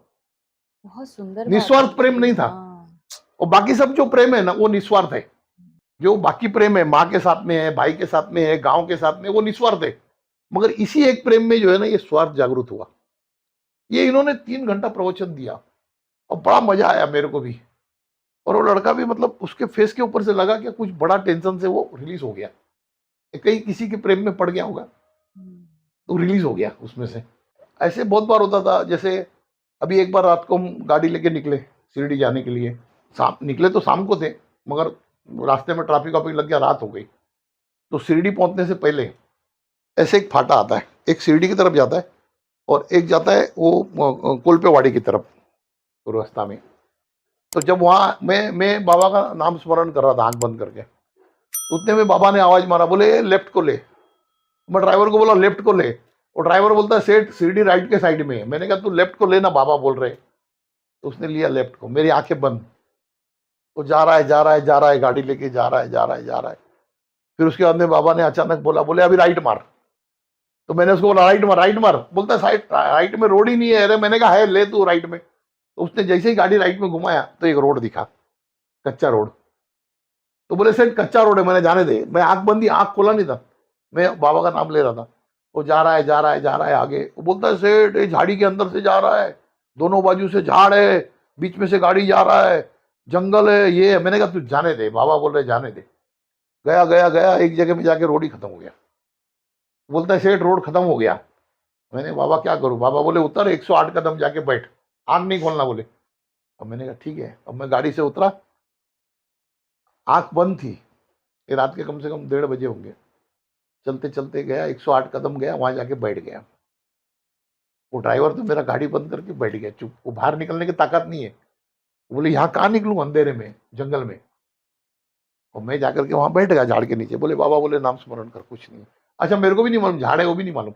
बहुत सुंदर बात है निस्वार्थ प्रेम ये। नहीं था। हाँ, और बाकी सब जो प्रेम है ना वो निस्वार्थ है। जो बाकी प्रेम है, माँ के साथ में है, भाई के साथ में है, गांव के साथ में, वो निस्वार्थ है। मगर इसी एक प्रेम में जो है ना ये स्वार्थ जागृत हुआ। ये इन्होंने 3 घंटा प्रवचन दिया और बड़ा मजा आया मेरे को भी। और वो लड़का भी, मतलब उसके फेस के ऊपर से लगा कि कुछ बड़ा टेंशन से वो रिलीज हो गया, कहीं किसी के प्रेम में पड़ गया होगा तो रिलीज हो गया उसमें से। ऐसे बहुत बार होता था। जैसे अभी एक बार रात को हम गाड़ी लेके निकले शिरडी जाने के लिए, निकले तो शाम को थे, मगर रास्ते में ट्रैफिक वाफिक लग गया, रात हो गई। तो शिरडी पहुंचने से पहले ऐसे एक फाटा आता है, एक शिरडी की तरफ जाता है और एक जाता है वो कोल्पेवाड़ी की तरफ रास्ता में। तो जब वहाँ मैं बाबा का नाम स्मरण कर रहा था आंख बंद करके, तो उतने में बाबा ने आवाज मारा, बोले लेफ्ट को ले। मैं ड्राइवर को बोला लेफ्ट को ले, और ड्राइवर बोलता है सेठ शिरडी राइट के साइड में है। मैंने कहा तू लेफ्ट को लेना, बाबा बोल रहे। तो उसने लिया लेफ्ट को, मेरी आंखें बंद। वो जा रहा है जा रहा है जा रहा है, गाड़ी लेके जा रहा है जा रहा है जा रहा है। फिर उसके बाद में बाबा ने अचानक बोला, बोले अभी राइट मार। तो मैंने उसको बोला राइट मार राइट मार, बोलता है साइड राइट में रोड ही नहीं है। अरे मैंने कहा है, ले तू राइट में। तो उसने जैसे ही गाड़ी राइट में घुमाया तो एक रोड दिखा, कच्चा रोड। तो बोले सेठ कच्चा रोड है, मैंने जाने दे। मैं आंख बंदी, आंख खोला नहीं था, मैं बाबा का नाम ले रहा था। वो जा रहा है जा रहा है जा रहा है आगे। वो बोलता है सेठ ये झाड़ी के अंदर से जा रहा है, दोनों बाजू से झाड़ है, बीच में से गाड़ी जा रहा है, जंगल है ये है। मैंने कहा तू जाने दे, बाबा बोल रहे जाने दे। गया गया गया, एक जगह में जाके रोड ही खत्म हो गया। बोलता है सेठ रोड खत्म हो गया। मैंने बाबा क्या करूं? बाबा बोले उतर 108 कदम जाके बैठ, आंख नहीं खोलना बोले। अब मैंने कहा ठीक है। अब मैं गाड़ी से उतरा, आंख बंद थी, ये रात के कम से कम 1:30 बजे होंगे। चलते चलते गया, 108 कदम गया, वहां जाके बैठ गया। वो ड्राइवर तो मेरा गाड़ी बंद करके बैठ गया चुप, वो बाहर निकलने की ताकत नहीं है। वो बोले यहाँ कहाँ निकलूं अंधेरे में जंगल में। और मैं जाकर के वहां बैठ गया झाड़ के नीचे। बोले बाबा बोले नाम स्मरण कर, कुछ नहीं। अच्छा मेरे को भी नहीं मालूम झाड़ है, वो भी नहीं मालूम।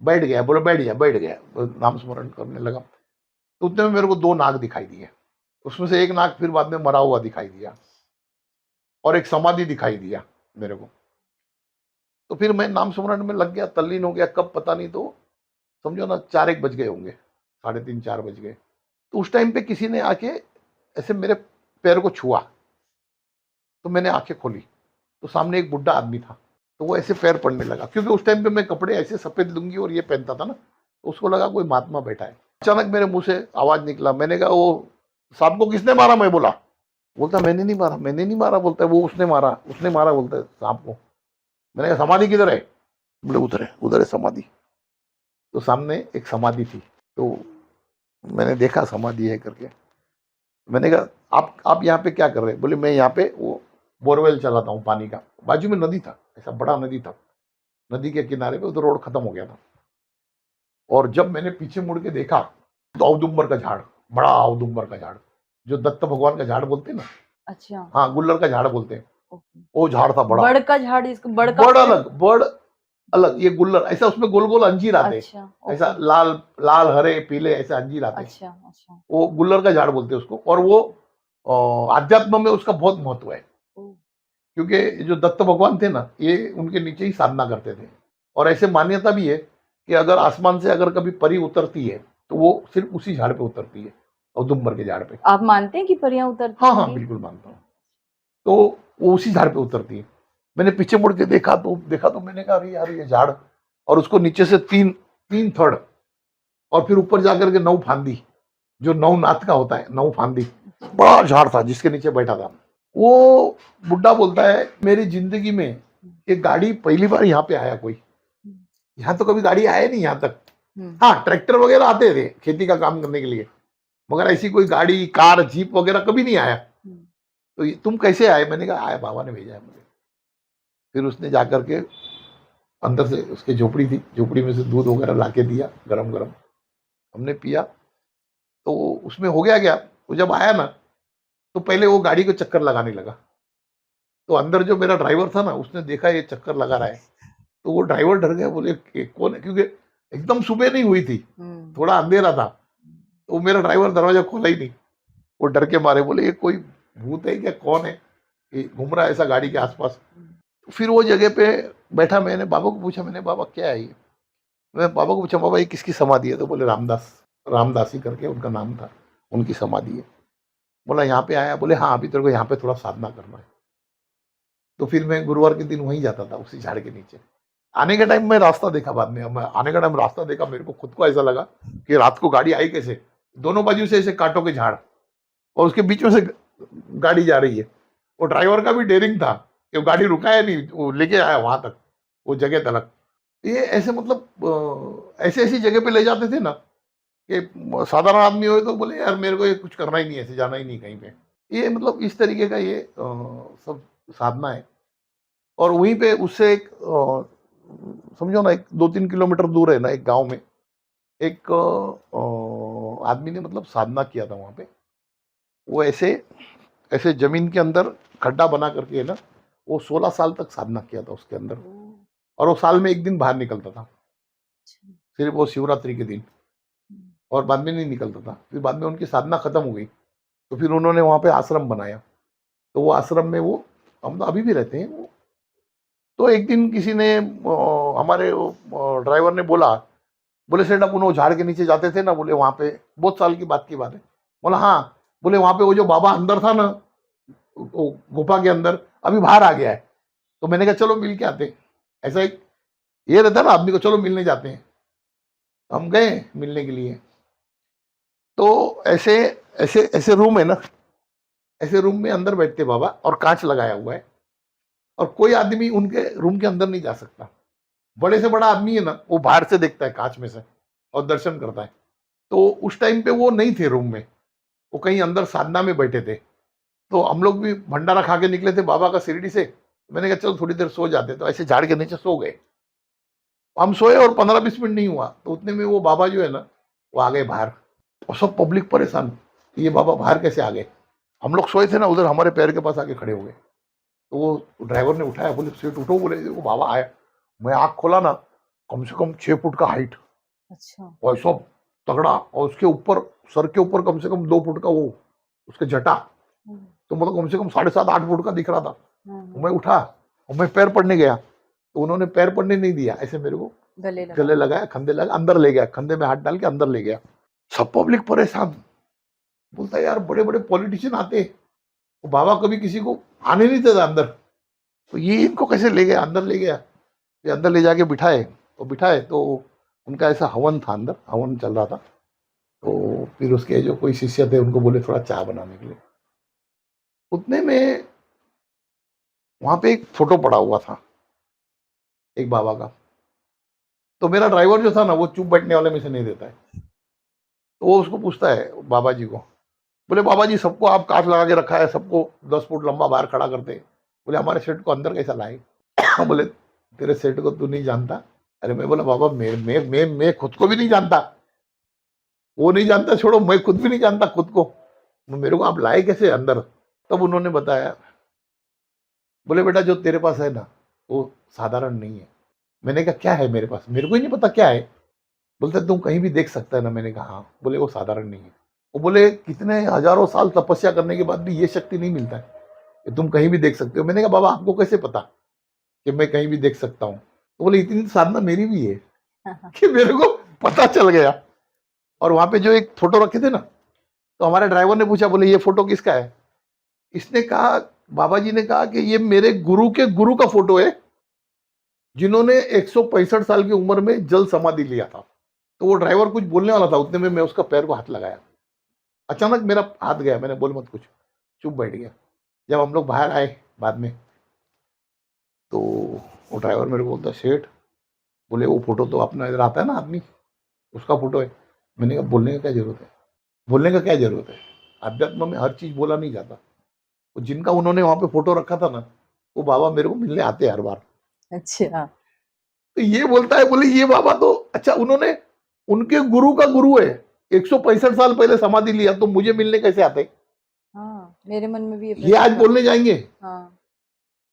बैठ गया, बोले बैठ गया बैठ गया, नाम स्मरण करने लगा। तो उतने में मेरे को 2 नाग दिखाई दिए। उसमें से एक नाग फिर बाद में मरा हुआ दिखाई दिया और एक समाधि दिखाई दिया मेरे को। तो फिर मैं नाम स्मरण में लग गया, तल्लीन हो गया। कब पता नहीं, तो समझो ना 4-1 बज गए होंगे, 3:30-4 बज गए। तो उस टाइम पे किसी ने आके ऐसे मेरे पैर को छुआ, तो मैंने आंखें खोली तो सामने एक बुढ़ा आदमी था। तो वो ऐसे पैर पड़ने लगा, क्योंकि उस टाइम पे मैं कपड़े ऐसे सफेद लुंगी और ये पहनता था ना, तो उसको लगा कोई महात्मा बैठा है। अचानक मेरे मुंह से आवाज निकला, मैंने कहा वो सांप को किसने मारा? मैं बोला। बोलता मैंने नहीं मारा, मैंने नहीं मारा। बोलता है वो उसने मारा बोलता है सांप को। मैंने कहा समाधि किधर है? बोले उधर है समाधि। तो सामने एक समाधि थी, तो मैंने देखा समाधि है करके। मैंने कहा आप यहाँ पे क्या कर रहे हैं? बोले मैं यहाँ पे वो बोरवेल चलाता हूँ पानी का। बाजू में नदी था, ऐसा बड़ा नदी था, नदी के किनारे पे उधर रोड खत्म हो गया था। और जब मैंने पीछे मुड़ के देखा तो औदुंबर का झाड़, बड़ा औदुंबर का झाड़, जो दत्त भगवान का झाड़ बोलते हैं ना। अच्छा। हाँ, गुल्लर का झाड़ बोलते हैं। ओके। वो झाड़ था बड़ा, बड़ का झाड़, इसको बड़ का बड़ अलग, बड़ अलग। ये गुल्लर ऐसा, उसमें गोल गोल अंजीर आते, अच्छा, ऐसा ओके। लाल लाल हरे पीले ऐसे अंजीर आते। अच्छा, अच्छा। वो गुल्लर का झाड़ बोलते हैं उसको। और वो आध्यात्म में उसका बहुत महत्व है, ओ, क्योंकि जो दत्त भगवान थे ना, ये उनके नीचे ही साधना करते थे। और ऐसे मान्यता भी है कि अगर आसमान से अगर कभी परी उतरती है तो वो सिर्फ उसी झाड़ पे उतरती है, औदुंबर के झाड़ पे। आप मानते हैं कि परियां उतरती हाँ हाँ होंगी? बिल्कुल मानता हूँ। तो वो उसी झाड़ पे उतरती है। मैंने पीछे मुड़ के देखा तो मैंने कहा अरे यार ये झाड़, और उसको नीचे से 3 थड़, और फिर ऊपर जाकर के 9 फांदी, जो 9 नाथ का होता है, 9 फांदी। बड़ा झाड़ था जिसके नीचे बैठा था। वो बुड्ढा बोलता है मेरी जिंदगी में एक गाड़ी पहली बार यहाँ पे आया कोई, यहाँ तो कभी गाड़ी आया नहीं यहाँ तक। हाँ ट्रैक्टर वगैरह आते थे खेती का काम करने के लिए, मगर ऐसी कोई गाड़ी कार जीप वगैरह कभी नहीं आया। तो तुम कैसे आए? मैंने कहा आया, बाबा ने भेजा है मुझे। फिर उसने जाकर के अंदर से, उसकी झोपड़ी थी, झोपड़ी में से दूध वगैरह ला के दिया गरम गरम, हमने पिया। तो उसमें हो गया क्या, वो जब आया ना तो पहले वो गाड़ी को चक्कर लगाने लगा, तो अंदर जो मेरा ड्राइवर था ना, उसने देखा ये चक्कर लगा रहा है, तो वो ड्राइवर डर गया, बोले कौन है, क्योंकि एकदम सुबह नहीं हुई थी, थोड़ा अंधेरा था, तो मेरा ड्राइवर दरवाजा खोला ही नहीं। वो डर के मारे बोले ये कोई भूत है क्या, कौन है ये घूम रहा है ऐसा गाड़ी के आसपास। फिर वो जगह पे बैठा, मैंने बाबा को पूछा, मैंने बाबा क्या है ये, मैं बाबा को पूछा बाबा ये किसकी समाधि है, तो बोले रामदासी करके उनका नाम था, उनकी समाधि है। बोला यहाँ पे आया, बोले हाँ अभी तेरे को यहाँ पे थोड़ा साधना करना है। तो फिर मैं गुरुवार के दिन वहीं जाता था, उसी झाड़ के नीचे। आने के टाइम में रास्ता देखा, बाद में मैं आने का टाइम रास्ता देखा, मेरे को खुद को ऐसा लगा कि रात को गाड़ी आई कैसे, दोनों बाजू से ऐसे कांटों के झाड़ और उसके बीच में से गाड़ी जा रही है। वो ड्राइवर का भी डेयरिंग था कि वो गाड़ी रुकाया नहीं, वो लेके आया वहां तक, वो जगह तलक। ये ऐसे मतलब ऐसे ऐसी जगह पे ले जाते थे ना कि साधारण आदमी हो तो बोले यार मेरे को ये कुछ करना ही नहीं, ऐसे जाना ही नहीं कहीं पे। ये मतलब इस तरीके का ये सब साधना है। और वहीं पे उससे एक समझो ना, एक 2-3 किलोमीटर दूर है ना, एक गांव में एक आदमी ने मतलब साधना किया था वहां पे। वो ऐसे ऐसे जमीन के अंदर खड्डा बना करके है ना, वो 16 साल तक साधना किया था उसके अंदर। और वो साल में एक दिन बाहर निकलता था, सिर्फ वो शिवरात्रि के दिन, और बाद में नहीं निकलता था। फिर बाद में उनकी साधना खत्म हो गई, तो फिर उन्होंने वहां पे आश्रम बनाया। तो वो आश्रम में वो हम तो अभी भी रहते हैं वो। तो एक दिन किसी ने हमारे ड्राइवर ने बोला, बोले सेठ अपन वो झाड़ के नीचे जाते थे ना, बोले वहां पे, बहुत साल की बात है। बोला हाँ, बोले वहां पे वो जो बाबा अंदर था ना, वो गुफा के अंदर, अभी बाहर आ गया है। तो मैंने कहा चलो मिल के आते हैं। ऐसा एक ये रहता ना आदमी को, चलो मिलने जाते हैं। हम गए मिलने के लिए। तो ऐसे ऐसे ऐसे रूम है ना, ऐसे रूम में अंदर बैठते बाबा, और कांच लगाया हुआ है, और कोई आदमी उनके रूम के अंदर नहीं जा सकता। बड़े से बड़ा आदमी है ना, वो बाहर से देखता है कांच में से और दर्शन करता है। तो उस टाइम पे वो नहीं थे रूम में, वो कहीं अंदर साधना में बैठे थे। तो हम लोग भी भंडारा खा के निकले थे बाबा का शिरडी से। मैंने कहा चलो थोड़ी देर सो जाते, तो ऐसे झाड़ के नीचे सो गए। हम सोए और 15-20 मिनट नहीं हुआ तो उतने में वो बाबा जो है ना, वो आ गए बाहर, और सब पब्लिक परेशान, ये बाबा बाहर कैसे आ गए। हम लोग सोए थे ना, उधर हमारे पैर के पास आके खड़े हो गए। तो वो ड्राइवर ने उठाया, बोले सीट उठो, बोले वो बाबा आया। मैं आँख खोला ना, कम से कम 6 फुट का हाइट, अच्छा, और सब तगड़ा, और उसके ऊपर सर के ऊपर कम से कम 2 फुट का वो उसके जटा, तो मतलब कम से कम 7.5-8 फुट का दिख रहा था। तो मैं उठा और मैं पैर पड़ने गया, तो उन्होंने पैर पड़ने नहीं दिया, ऐसे मेरे को गले लगाया, खंधे लगा, अंदर ले गया, खंधे में हाथ डाल के अंदर ले गया। सब पब्लिक परेशान, बोलता यार बड़े बड़े पॉलिटिशियन आते, वो बाबा कभी किसी को आने नहीं देता अंदर, तो ये इनको कैसे ले गया, अंदर ले गया। ये अंदर ले जाके बिठाए तो उनका ऐसा हवन था, अंदर हवन चल रहा था। तो फिर उसके जो कोई शिष्य थे उनको बोले थोड़ा चाय बनाने के लिए। उतने में वहां पे एक फोटो पड़ा हुआ था एक बाबा का। तो मेरा ड्राइवर जो था ना, वो चुप बैठने वाले में से नहीं देता है। तो वो उसको पूछता है बाबा जी को, बोले बाबा जी सबको आप कांच लगा के रखा है, सबको 10 फुट लंबा बाहर खड़ा करते, बोले हमारे सेट को अंदर कैसा लाए। बोले तेरे सेट को तू नहीं जानता। अरे मैं बोला बाबा मैं खुद को भी नहीं जानता, वो नहीं जानता छोड़ो, मैं खुद भी नहीं जानता खुद को, मेरे को आप लाए कैसे अंदर। तब उन्होंने बताया, बोले बेटा जो तेरे पास है ना वो साधारण नहीं है। मैंने कहा क्या है मेरे पास, मेरे को ही नहीं पता क्या है। बोलते तुम कहीं भी देख सकता है ना, मैंने कहा हाँ। बोले वो साधारण नहीं है। वो बोले कितने हजारों साल तपस्या करने के बाद भी ये शक्ति नहीं मिलता है कि तुम कहीं भी देख सकते हो। मैंने कहा बाबा आपको कैसे पता कि मैं कहीं भी देख सकता हूँ। तो बोले इतनी साधना मेरी भी है कि मेरे को पता चल गया। और वहां पे जो एक फोटो रखे थे ना, तो हमारे ड्राइवर ने पूछा, बोले ये फोटो किसका है। इसने कहा, बाबा जी ने कहा कि ये मेरे गुरु के गुरु का फोटो है, जिन्होंने 165 साल की उम्र में जल समाधि लिया था। तो वो ड्राइवर कुछ बोलने वाला था, उतने में मैं उसका पैर को हाथ लगाया। अचानक मेरा हाथ गया, मैंने बोल मत कुछ, चुप बैठ गया। जब हम लोग बाहर आए बाद में, तो वो ड्राइवर मेरे को बोलता सेठ, बोले वो फोटो तो अपना इधर आता है ना आदमी, उसका फोटो है। मैंने कहा बोलने का क्या जरूरत है, बोलने का क्या जरूरत है, अध्यात्म में हर चीज बोला नहीं जाता। तो जिनका उन्होंने वहां पे फोटो रखा था ना, वो बाबा मेरे को मिलने आते हैं हर बार। अच्छा, तो ये बोलता है, बोले ये बाबा तो अच्छा, उन्होंने उनके गुरु का गुरु है, 165 साल पहले समाधि लिया, तो मुझे मिलने कैसे आते। हाँ, मेरे मन में भी ये आज प्रश्न था। बोलने जाएंगे, हाँ,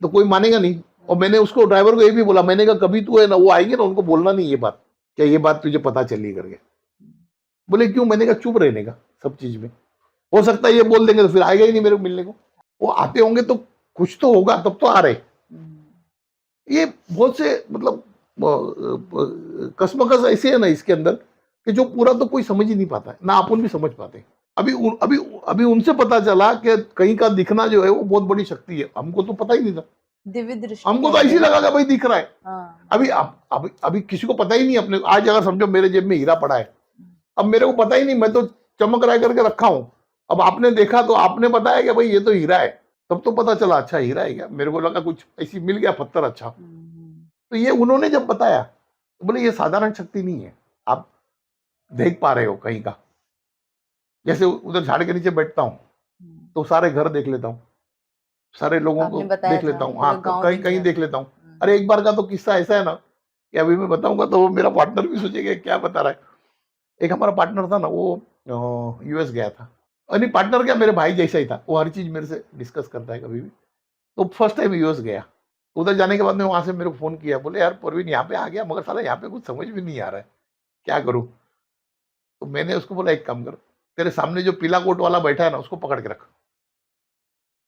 तो कोई मानेगा नहीं। और मैंने उसको ड्राइवर को ये भी बोला, मैंने कहा कभी तू है ना वो आएंगे ना उनको बोलना नहीं ये बात, क्या ये बात तुझे पता चली करके। बोले क्यों? मैंने कहा चुप रहने का सब चीज में, हो सकता है ये बोल देंगे तो फिर आएगा ही नहीं मेरे को मिलने को। वो आते होंगे तो कुछ तो होगा तब तो आ रहे। ये बहुत से मतलब कसमकस ऐसे है ना इसके अंदर कि जो पूरा तो कोई समझ ही नहीं पाता है, ना अपन भी समझ पाते। अभी उनसे पता चला कि कहीं का दिखना जो है वो बहुत बड़ी शक्ति है, हमको तो पता ही नहीं था। दिव्य दृष्टि हमको तो ऐसे लगा कि भाई दिख रहा है। हाँ। अभी किसी को पता ही नहीं अपने। आज अगर समझो मेरे जेब में हीरा पड़ा है, अब मेरे को पता ही नहीं, मैं तो चमक रहा करके रखा हूं। अब आपने देखा तो आपने बताया कि भाई ये तो हीरा है, तब तो पता चला अच्छा हीरा है क्या। मेरे को लगा कुछ ऐसी मिल गया पत्थर अच्छा। तो ये उन्होंने जब बताया तो बोले ये साधारण शक्ति नहीं है, आप देख पा रहे हो कहीं का। जैसे उधर झाड़ के नीचे बैठता हूँ तो सारे घर देख लेता हूँ, सारे लोगों को देख लेता हूँ, हाँ कहीं कहीं देख लेता हूँ। अरे एक बार का तो किस्सा ऐसा है ना कि अभी मैं बताऊंगा तो वो मेरा पार्टनर भी सोचेगा क्या बता रहा है। एक हमारा पार्टनर था ना, वो यूएस गया था। नहीं पार्टनर क्या, मेरे भाई जैसा ही था, वो हर चीज मेरे से डिस्कस करता है कभी भी। तो फर्स्ट टाइम यूएस गया, उधर जाने के बाद में वहां से मेरे को फोन किया, बोले यार परवीन यहाँ पे आ गया मगर साला यहाँ पे कुछ समझ में नहीं आ रहा है, क्या करूं। तो मैंने उसको बोला एक काम कर, तेरे सामने जो पीला कोट वाला बैठा है ना उसको पकड़ के रख,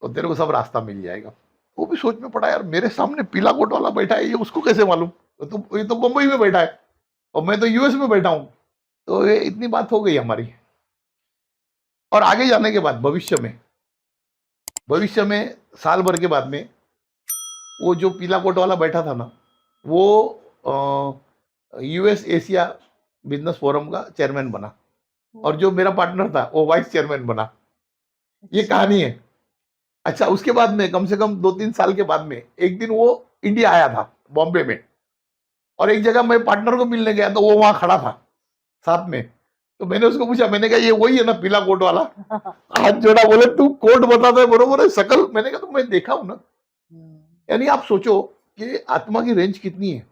तो तेरे को सब रास्ता मिल जाएगा। वो भी सोच में पड़ा, यार मेरे सामने पीला कोट वाला बैठा है, ये उसको कैसे मालूम, तो ये तो मुंबई में बैठा है और मैं तो यूएस में बैठा हूं। तो ये इतनी बात हो गई हमारी। और आगे जाने के बाद भविष्य में साल भर के बाद में वो जो पीला कोट वाला बैठा था ना वो यूएस एशिया बिजनेस फोरम का चेयरमैन बना, और जो मेरा पार्टनर था वो वाइस चेयरमैन बना। ये कहानी है। अच्छा उसके बाद में कम से कम 2-3 साल के बाद में एक दिन वो इंडिया आया था बॉम्बे में, और एक जगह मैं पार्टनर को मिलने गया तो वो वहां खड़ा था साथ में। तो मैंने उसको पूछा, मैंने कहा ये वही है ना पीला कोट वाला? हाथ जोड़ा, बोले तू कोट बताता है बरोबर है, शकल मैंने कहा तो मैं देखा हूं ना। यानी आप सोचो कि आत्मा की रेंज कितनी है।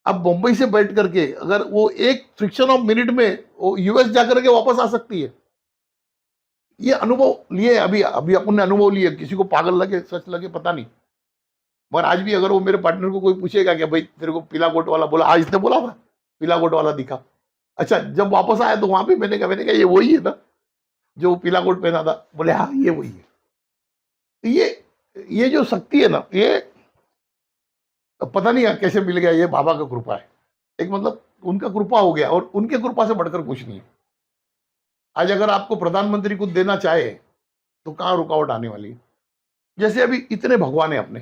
अब मुंबई से बैठ करके अगर वो एक फ्रिक्शन ऑफ मिनट में वो यूएस जाकर के वापस आ सकती है, ये अनुभव लिए अभी अभी अपन ने अनुभव लिए। किसी को पागल लगे सच लगे पता नहीं, मगर आज भी अगर वो मेरे पार्टनर को कोई पूछेगा कि भाई तेरे को पीला कोट वाला बोला, आज इसने बोला था पीला कोट वाला दिखा। अच्छा जब वापस आया तो वहां पे मैंने कहा ये वही है ना जो पीला कोट पहना था? बोले हाँ ये वही है। तो ये जो शक्ति है ना, ये पता नहीं कैसे मिल गया, ये बाबा का कृपा है। एक मतलब उनका कृपा हो गया, और उनके कृपा से बढ़कर कुछ नहीं है। आज अगर आपको प्रधानमंत्री कुछ देना चाहे तो कहां रुकावट आने वाली है। जैसे अभी इतने भगवान है अपने,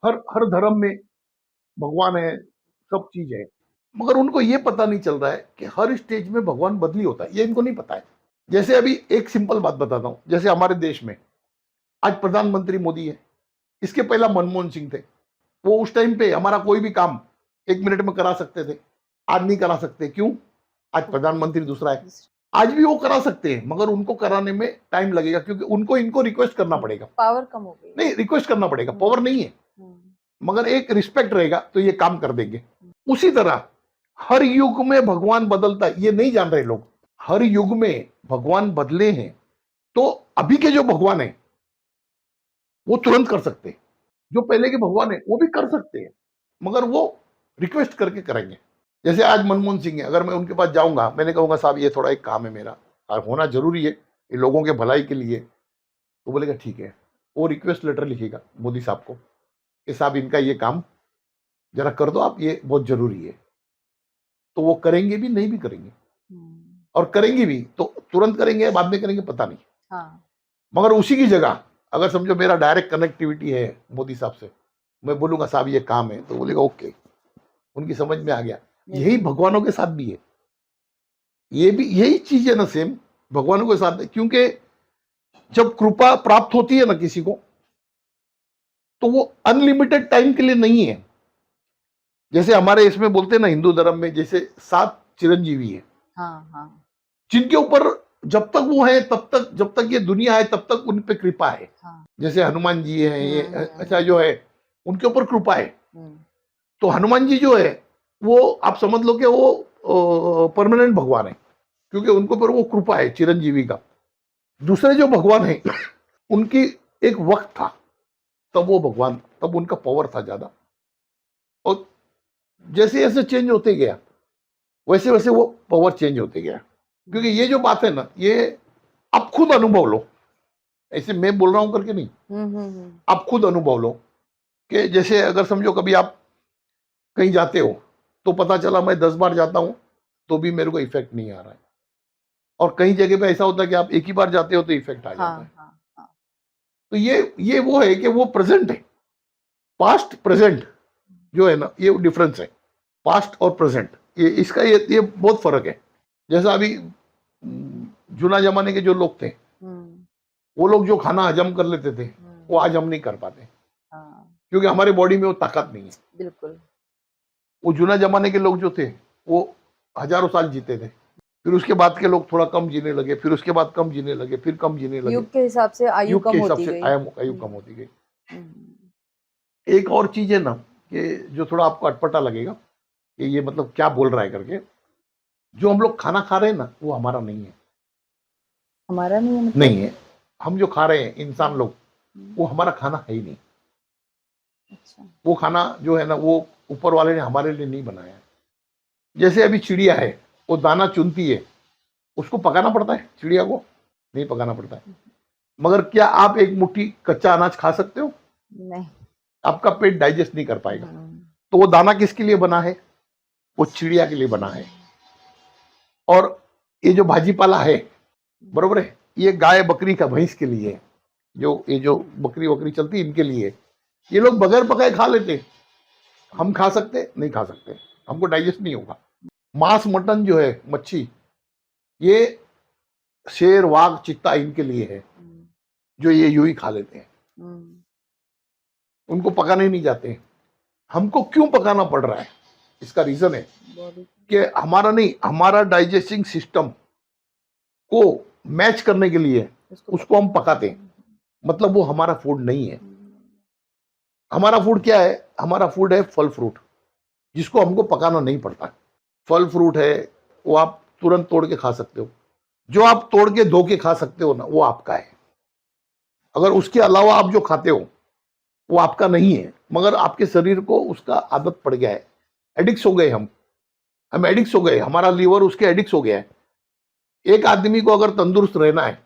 हर धर्म में भगवान है, सब चीज है, मगर उनको ये पता नहीं चल रहा है कि हर स्टेज में भगवान बदली होता है, ये इनको नहीं पता है। जैसे अभी एक सिंपल बात बताता हूं, जैसे हमारे देश में आज प्रधानमंत्री मोदी है, इसके पहला मनमोहन सिंह थे। वो उस टाइम पे हमारा कोई भी काम 1 मिनट में करा सकते थे, आज नहीं करा सकते। क्यों? आज प्रधानमंत्री दूसरा है। आज भी वो करा सकते हैं मगर उनको कराने में टाइम लगेगा, क्योंकि उनको इनको रिक्वेस्ट करना पड़ेगा। पावर कम हो गई। नहीं, रिक्वेस्ट करना पड़ेगा, पावर नहीं है, मगर एक रिस्पेक्ट रहेगा तो ये काम कर देंगे। उसी तरह हर युग में भगवान बदलता है, ये नहीं जान रहे लोग। हर युग में भगवान बदले हैं, तो अभी के जो भगवान है वो तुरंत कर सकते हैं, जो पहले के भगवान है वो भी कर सकते हैं, मगर वो रिक्वेस्ट करके करेंगे। जैसे आज मनमोहन सिंह है, अगर मैं उनके पास जाऊंगा, मैंने कहूंगा साहब ये थोड़ा एक काम है मेरा और होना जरूरी है ये लोगों के भलाई के लिए, तो बोलेगा ठीक है। वो रिक्वेस्ट लेटर लिखेगा मोदी साहब को कि साहब इनका ये काम जरा कर दो आप, ये बहुत जरूरी है। तो वो करेंगे भी, नहीं भी करेंगे, और करेंगे भी तो तुरंत करेंगे, बाद में करेंगे पता नहीं। हाँ। मगर उसी की जगह अगर समझो मेरा डायरेक्ट कनेक्टिविटी है मोदी साहब से, मैं बोलूंगा साहब ये काम है, तो बोलेगा ओके, उनकी समझ में आ गया। यही भगवानों के साथ भी है, ये भी यही चीज है ना, सेम भगवानों के साथ है। क्योंकि जब कृपा प्राप्त होती है ना किसी को, तो वो अनलिमिटेड टाइम के लिए नहीं है। जैसे हमारे इसमें बोलते हैं ना हिंदू धर्म में, जैसे 7 चिरंजीवी है, हाँ, हाँ। जिनके ऊपर जब तक वो है तब तक, जब तक ये दुनिया है तब तक उन पे कृपा है। हाँ। जैसे हनुमान जी है, ये अच्छा जो है उनके ऊपर कृपा है। तो हनुमान जी जो है वो आप समझ लो कि वो परमानेंट भगवान है, क्योंकि उनके ऊपर वो कृपा है चिरंजीवी का। दूसरे जो भगवान है उनकी एक वक्त था तब वो भगवान तब उनका पावर था ज्यादा। और जैसे जैसे चेंज होते गया वैसे वैसे वो पावर चेंज होते गया। क्योंकि ये जो बात है ना, ये आप खुद अनुभव लो, ऐसे मैं बोल रहा हूं करके नहीं, आप खुद अनुभव लो कि जैसे अगर समझो कभी आप कहीं जाते हो तो पता चला मैं 10 बार जाता हूं तो भी मेरे को इफेक्ट नहीं आ रहा है, और कई जगह पे ऐसा होता है कि आप एक ही बार जाते हो तो इफेक्ट आ जाता है। हाँ। तो ये वो है कि वो प्रेजेंट है, पास्ट प्रेजेंट जो है ना, ये डिफरेंस है, पास्ट और प्रेजेंट, ये इसका ये बहुत फर्क है। जैसा अभी जुना जमाने के जो लोग थे, वो लोग जो खाना हजम कर लेते थे वो आज हम नहीं कर पाते, क्योंकि हमारे बॉडी में वो ताकत नहीं है। बिल्कुल। वो जुना जमाने के लोग जो थे वो हजारों साल जीते थे, फिर उसके बाद के लोग थोड़ा कम जीने लगे, फिर उसके बाद कम जीने लगे, फिर कम जीने लगे, युग के हिसाब से आयु युग कम के हिसाब होती से गई। आयु कम होती गई। एक और चीज है ना कि जो थोड़ा आपको अटपटा लगेगा कि ये मतलब क्या बोल रहा है करके, जो हम लोग खाना खा रहे हैं ना वो हमारा नहीं है। हमारा नहीं है मतलब? नहीं है, हम जो खा रहे हैं इंसान लोग, वो हमारा खाना है ही नहीं। अच्छा। वो खाना जो है ना वो ऊपर वाले ने हमारे लिए नहीं बनाया है। जैसे अभी चिड़िया है, वो दाना चुनती है, उसको पकाना पड़ता है, चिड़िया को नहीं पकाना पड़ता है। मगर क्या आप एक मुट्ठी कच्चा अनाज खा सकते हो? नहीं। आपका पेट डाइजेस्ट नहीं कर पाएगा। तो वो दाना किसके लिए बना है? वो चिड़िया के लिए बना है। और ये जो भाजीपाला है, बरोबर है, ये गाय बकरी का भैंस के लिए है, जो ये जो बकरी वकरी चलती है इनके लिए। ये लोग बगैर पकाए खा लेते, हम खा सकते नहीं? खा सकते, हमको डाइजेस्ट नहीं होगा। मांस मटन जो है, मच्छी, ये शेर वाघ चीता इनके लिए है, जो ये यूं ही खा लेते हैं, उनको पकाने नहीं जाते। हमको क्यों पकाना पड़ रहा है? इसका रीजन है कि हमारा नहीं, हमारा डाइजेस्टिंग सिस्टम को मैच करने के लिए उसको हम पकाते हैं, मतलब वो हमारा फूड नहीं है। हमारा फूड क्या है? हमारा फूड है फल फ्रूट, जिसको हमको पकाना नहीं पड़ता। फल फ्रूट है वो आप तुरंत तोड़ के खा सकते हो, जो आप तोड़ के धो के खा सकते हो ना वो आपका है। अगर उसके अलावा आप जो खाते हो वो आपका नहीं है, मगर आपके शरीर को उसका आदत पड़ गया है, एडिक्ट हो गए हम एडिक्ट हो गए, हमारा लीवर उसके एडिक्ट हो गया है। एक आदमी को अगर तंदुरुस्त रहना है,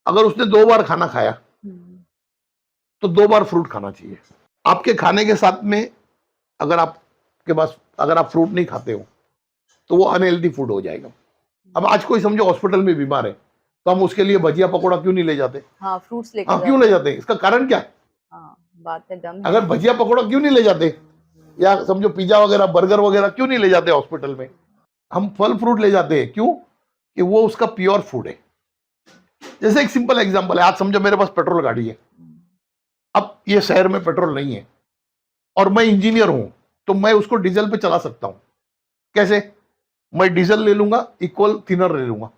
अगर उसने 2 बार खाना खाया तो 2 बार फ्रूट खाना चाहिए। आपके खाने के साथ में अगर आपके पास अगर आप फ्रूट नहीं खाते हो तो वो अनहेल्दी फूड हो जाएगा। अब आज कोई समझो हॉस्पिटल में बीमार है तो हम उसके लिए भजिया पकौड़ा क्यों नहीं ले जाते? हाँ, फ्रूट्स लेके हाँ, क्यों ले जाते हैं? इसका कारण क्या है? हाँ, बात में दम है। अगर भजिया पकौड़ा क्यों नहीं ले जाते, या समझो पिज्जा वगैरह बर्गर वगैरह क्यों नहीं ले जाते हॉस्पिटल में? हम फल फ्रूट ले जाते हैं, क्यों? कि वो उसका प्योर फूड है। जैसे एक सिंपल एग्जांपल है, आज समझो मेरे पास पेट्रोल गाड़ी है, अब ये शहर में पेट्रोल नहीं है और मैं इंजीनियर हूं, तो मैं उसको डीजल पे चला सकता हूं। कैसे? मैं डीजल ले लूंगा, इक्वल थिनर ले लूंगा,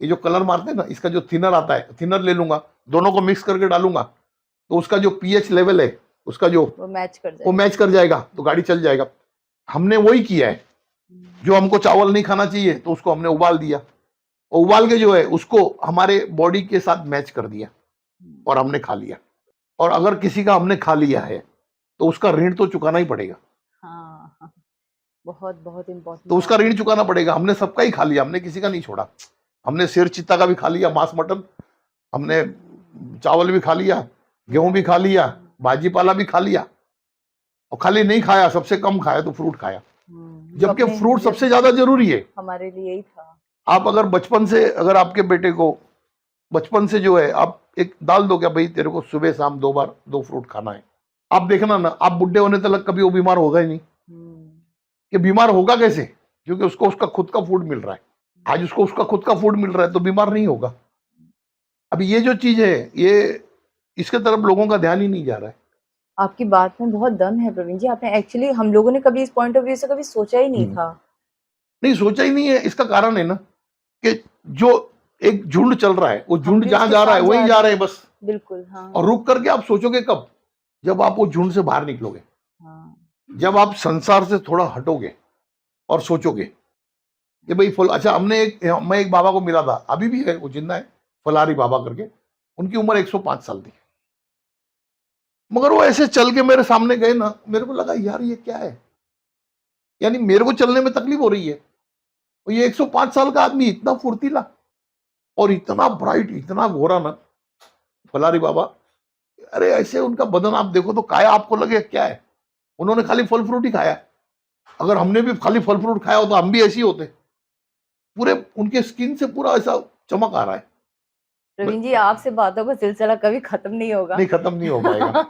ये जो कलर मारते हैं ना, इसका जो थिनर आता है, थिनर ले लूंगा, दोनों को मिक्स करके डालूंगा, तो उसका जो पीएच लेवल है उसका जो वो मैच कर जाएगा, तो गाड़ी चल जाएगा। हमने वही किया है। जो हमको चावल नहीं खाना चाहिए तो उसको हमने उबाल दिया, और उबाल के जो है उसको हमारे बॉडी के साथ मैच कर दिया और हमने खा लिया। और अगर किसी का हमने खा लिया है तो उसका ऋण तो चुकाना ही पड़ेगा। हाँ, बहुत बहुत इम्पोर्टेंट। तो उसका ऋण चुकाना पड़ेगा। हमने सबका ही खा लिया, हमने किसी का नहीं छोड़ा। हमने शेर चीता का भी खा लिया, मांस मटन, हमने चावल भी खा लिया, गेहूं भी खा लिया, भाजीपाला भी खा लिया, और खाली नहीं खाया, सबसे कम खाया तो फ्रूट खाया, जबकि फ्रूट सबसे ज्यादा जरूरी है हमारे लिए ही था। आप अगर बचपन से, अगर आपके बेटे को बचपन से जो है आप एक डाल दो, क्या भाई तेरे को सुबह शाम 2 बार 2 फ्रूट खाना है, आप देखना ना, आप बुढ़े होने तक कभी वो बीमार होगा ही नहीं। कि बीमार होगा कैसे? क्योंकि उसको उसका खुद का फूड मिल रहा है। आज उसको उसका खुद का फूड मिल रहा है तो बीमार नहीं होगा। अभी ये जो चीज है, ये इसके तरफ लोगों का ध्यान ही नहीं जा रहा है। आपकी बात में बहुत दम है प्रवीण जी। आपने एक्चुअली, हम लोगों ने कभी इस पॉइंट ऑफ व्यू से कभी सोचा ही नहीं था। नहीं सोचा ही नहीं है। इसका कारण है ना कि जो एक झुंड चल रहा है, वो झुंड जहां जा रहा है वहीं जा रहे हैं बस। बिल्कुल, हाँ। और रुक करके आप सोचोगे कब? जब आप वो झुंड से बाहर निकलोगे, हाँ। जब आप संसार से थोड़ा हटोगे और सोचोगे कि भाई फल, अच्छा मैं एक बाबा को मिला था, अभी भी है, वो जिंदा है, फलारी बाबा करके। उनकी उम्र 105 साल थी। मगर वो ऐसे चल के मेरे सामने गए ना, मेरे को लगा यार ये क्या है, यानी मेरे को चलने में तकलीफ हो रही है, और ये 105 साल का आदमी इतना फुर्तीला और इतना ब्राइट, इतना गोरा ना, फलारी बाबा। अरे ऐसे उनका बदन आप देखो तो काया आपको लगे क्या है, उन्होंने खाली फल फ्रूट ही खाया। अगर हमने भी खाली फल फ्रूट खाया हो तो हम भी ऐसे ही होते। पूरे उनके स्किन से पूरा ऐसा चमक आ रहा है। प्रवीण जी, आपसे बातों का सिलसिला कभी खत्म नहीं होगा। नहीं, खत्म नहीं हो पाएगा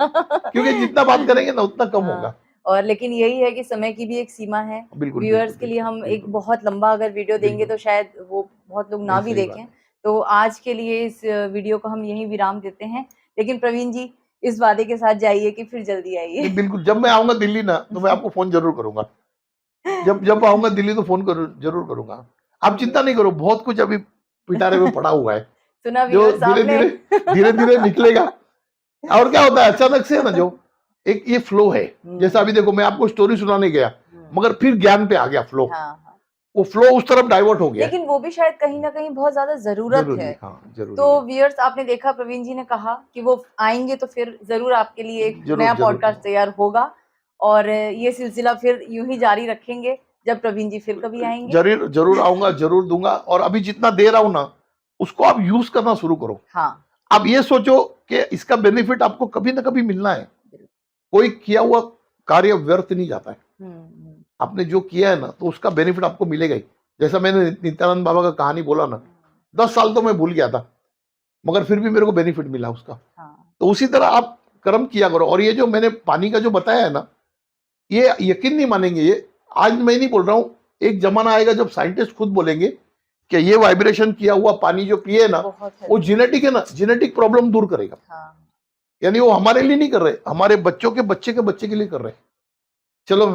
क्योंकि जितना बात करेंगे ना उतना कम होगा। और लेकिन यही है कि समय की भी एक सीमा है। बिल्कुल, व्यूअर्स के लिए हम एक बहुत लंबा अगर वीडियो देंगे तो शायद वो बहुत लोग ना भी देखें। तो आज के लिए इस वीडियो को हम यहीं विराम देते हैं। लेकिन प्रवीण जी, इस वादे के साथ जाइए कि फिर जल्दी आइए। बिल्कुल, जब मैं आऊंगा दिल्ली ना तो मैं आपको फोन जरूर करूंगा। जब आऊंगा दिल्ली तो फोन जरूर करूंगा। आप चिंता नहीं करो, बहुत कुछ अभी पिटारे में पड़ा हुआ है सुना जो धीरे धीरे निकलेगा। और क्या होता है अचानक से ना, जो एक ये फ्लो है, जैसा अभी देखो मैं आपको स्टोरी सुनाने गया मगर फिर ज्ञान पे आ गया फ्लो। वो फ्लो उस तरफ डाइवर्ट हो गया। लेकिन वो भी शायद कहीं ना कहीं बहुत ज्यादा जरूरत है। तो व्यूअर्स, आपने देखा प्रवीण जी ने कहा कि वो आएंगे तो फिर जरूर आपके लिए एक नया पॉडकास्ट तैयार होगा, और ये सिलसिला फिर यूं ही जारी रखेंगे जब प्रवीण जी फिर कभी आएंगे। जरूर आऊंगा, जरूर दूंगा। और अभी जितना दे रहा हूं ना उसको आप यूज करना शुरू करो। हाँ, आप ये सोचो कि इसका बेनिफिट आपको कभी ना कभी मिलना है। कोई किया हुआ कार्य व्यर्थ नहीं जाता है। आपने जो किया है ना तो उसका बेनिफिट आपको मिलेगा ही। जैसा मैंने नित्यानंद बाबा का कहानी बोला ना, 10 साल तो मैं भूल गया था मगर फिर भी मेरे को बेनिफिट मिला उसका। तो उसी तरह आप कर्म किया करो। और ये जो मैंने पानी का जो बताया है ना, ये यकीन नहीं मानेंगे, ये आज मैं नहीं बोल रहा हूं, एक जमाना आएगा जब साइंटिस्ट खुद बोलेंगे कि ये वाइब्रेशन किया हुआ पानी जो पिए ना वो जेनेटिक है ना, जेनेटिक प्रॉब्लम दूर करेगा। यानी वो हमारे लिए नहीं कर रहे, हमारे बच्चों के बच्चे के लिए कर रहे। चलो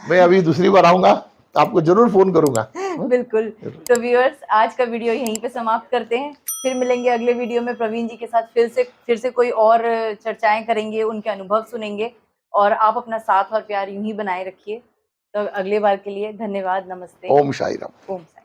मैं अभी दूसरी बार आऊंगा तो आपको जरूर फोन करूंगा। बिल्कुल। तो व्यूअर्स, आज का वीडियो यहीं पे समाप्त करते हैं। फिर मिलेंगे अगले वीडियो में प्रवीण जी के साथ। फिर से कोई और चर्चाएं करेंगे, उनके अनुभव सुनेंगे। और आप अपना साथ और प्यार यूं ही बनाए रखिए। तो अगले बार के लिए धन्यवाद। नमस्ते। ओम साई राम। ओम साई।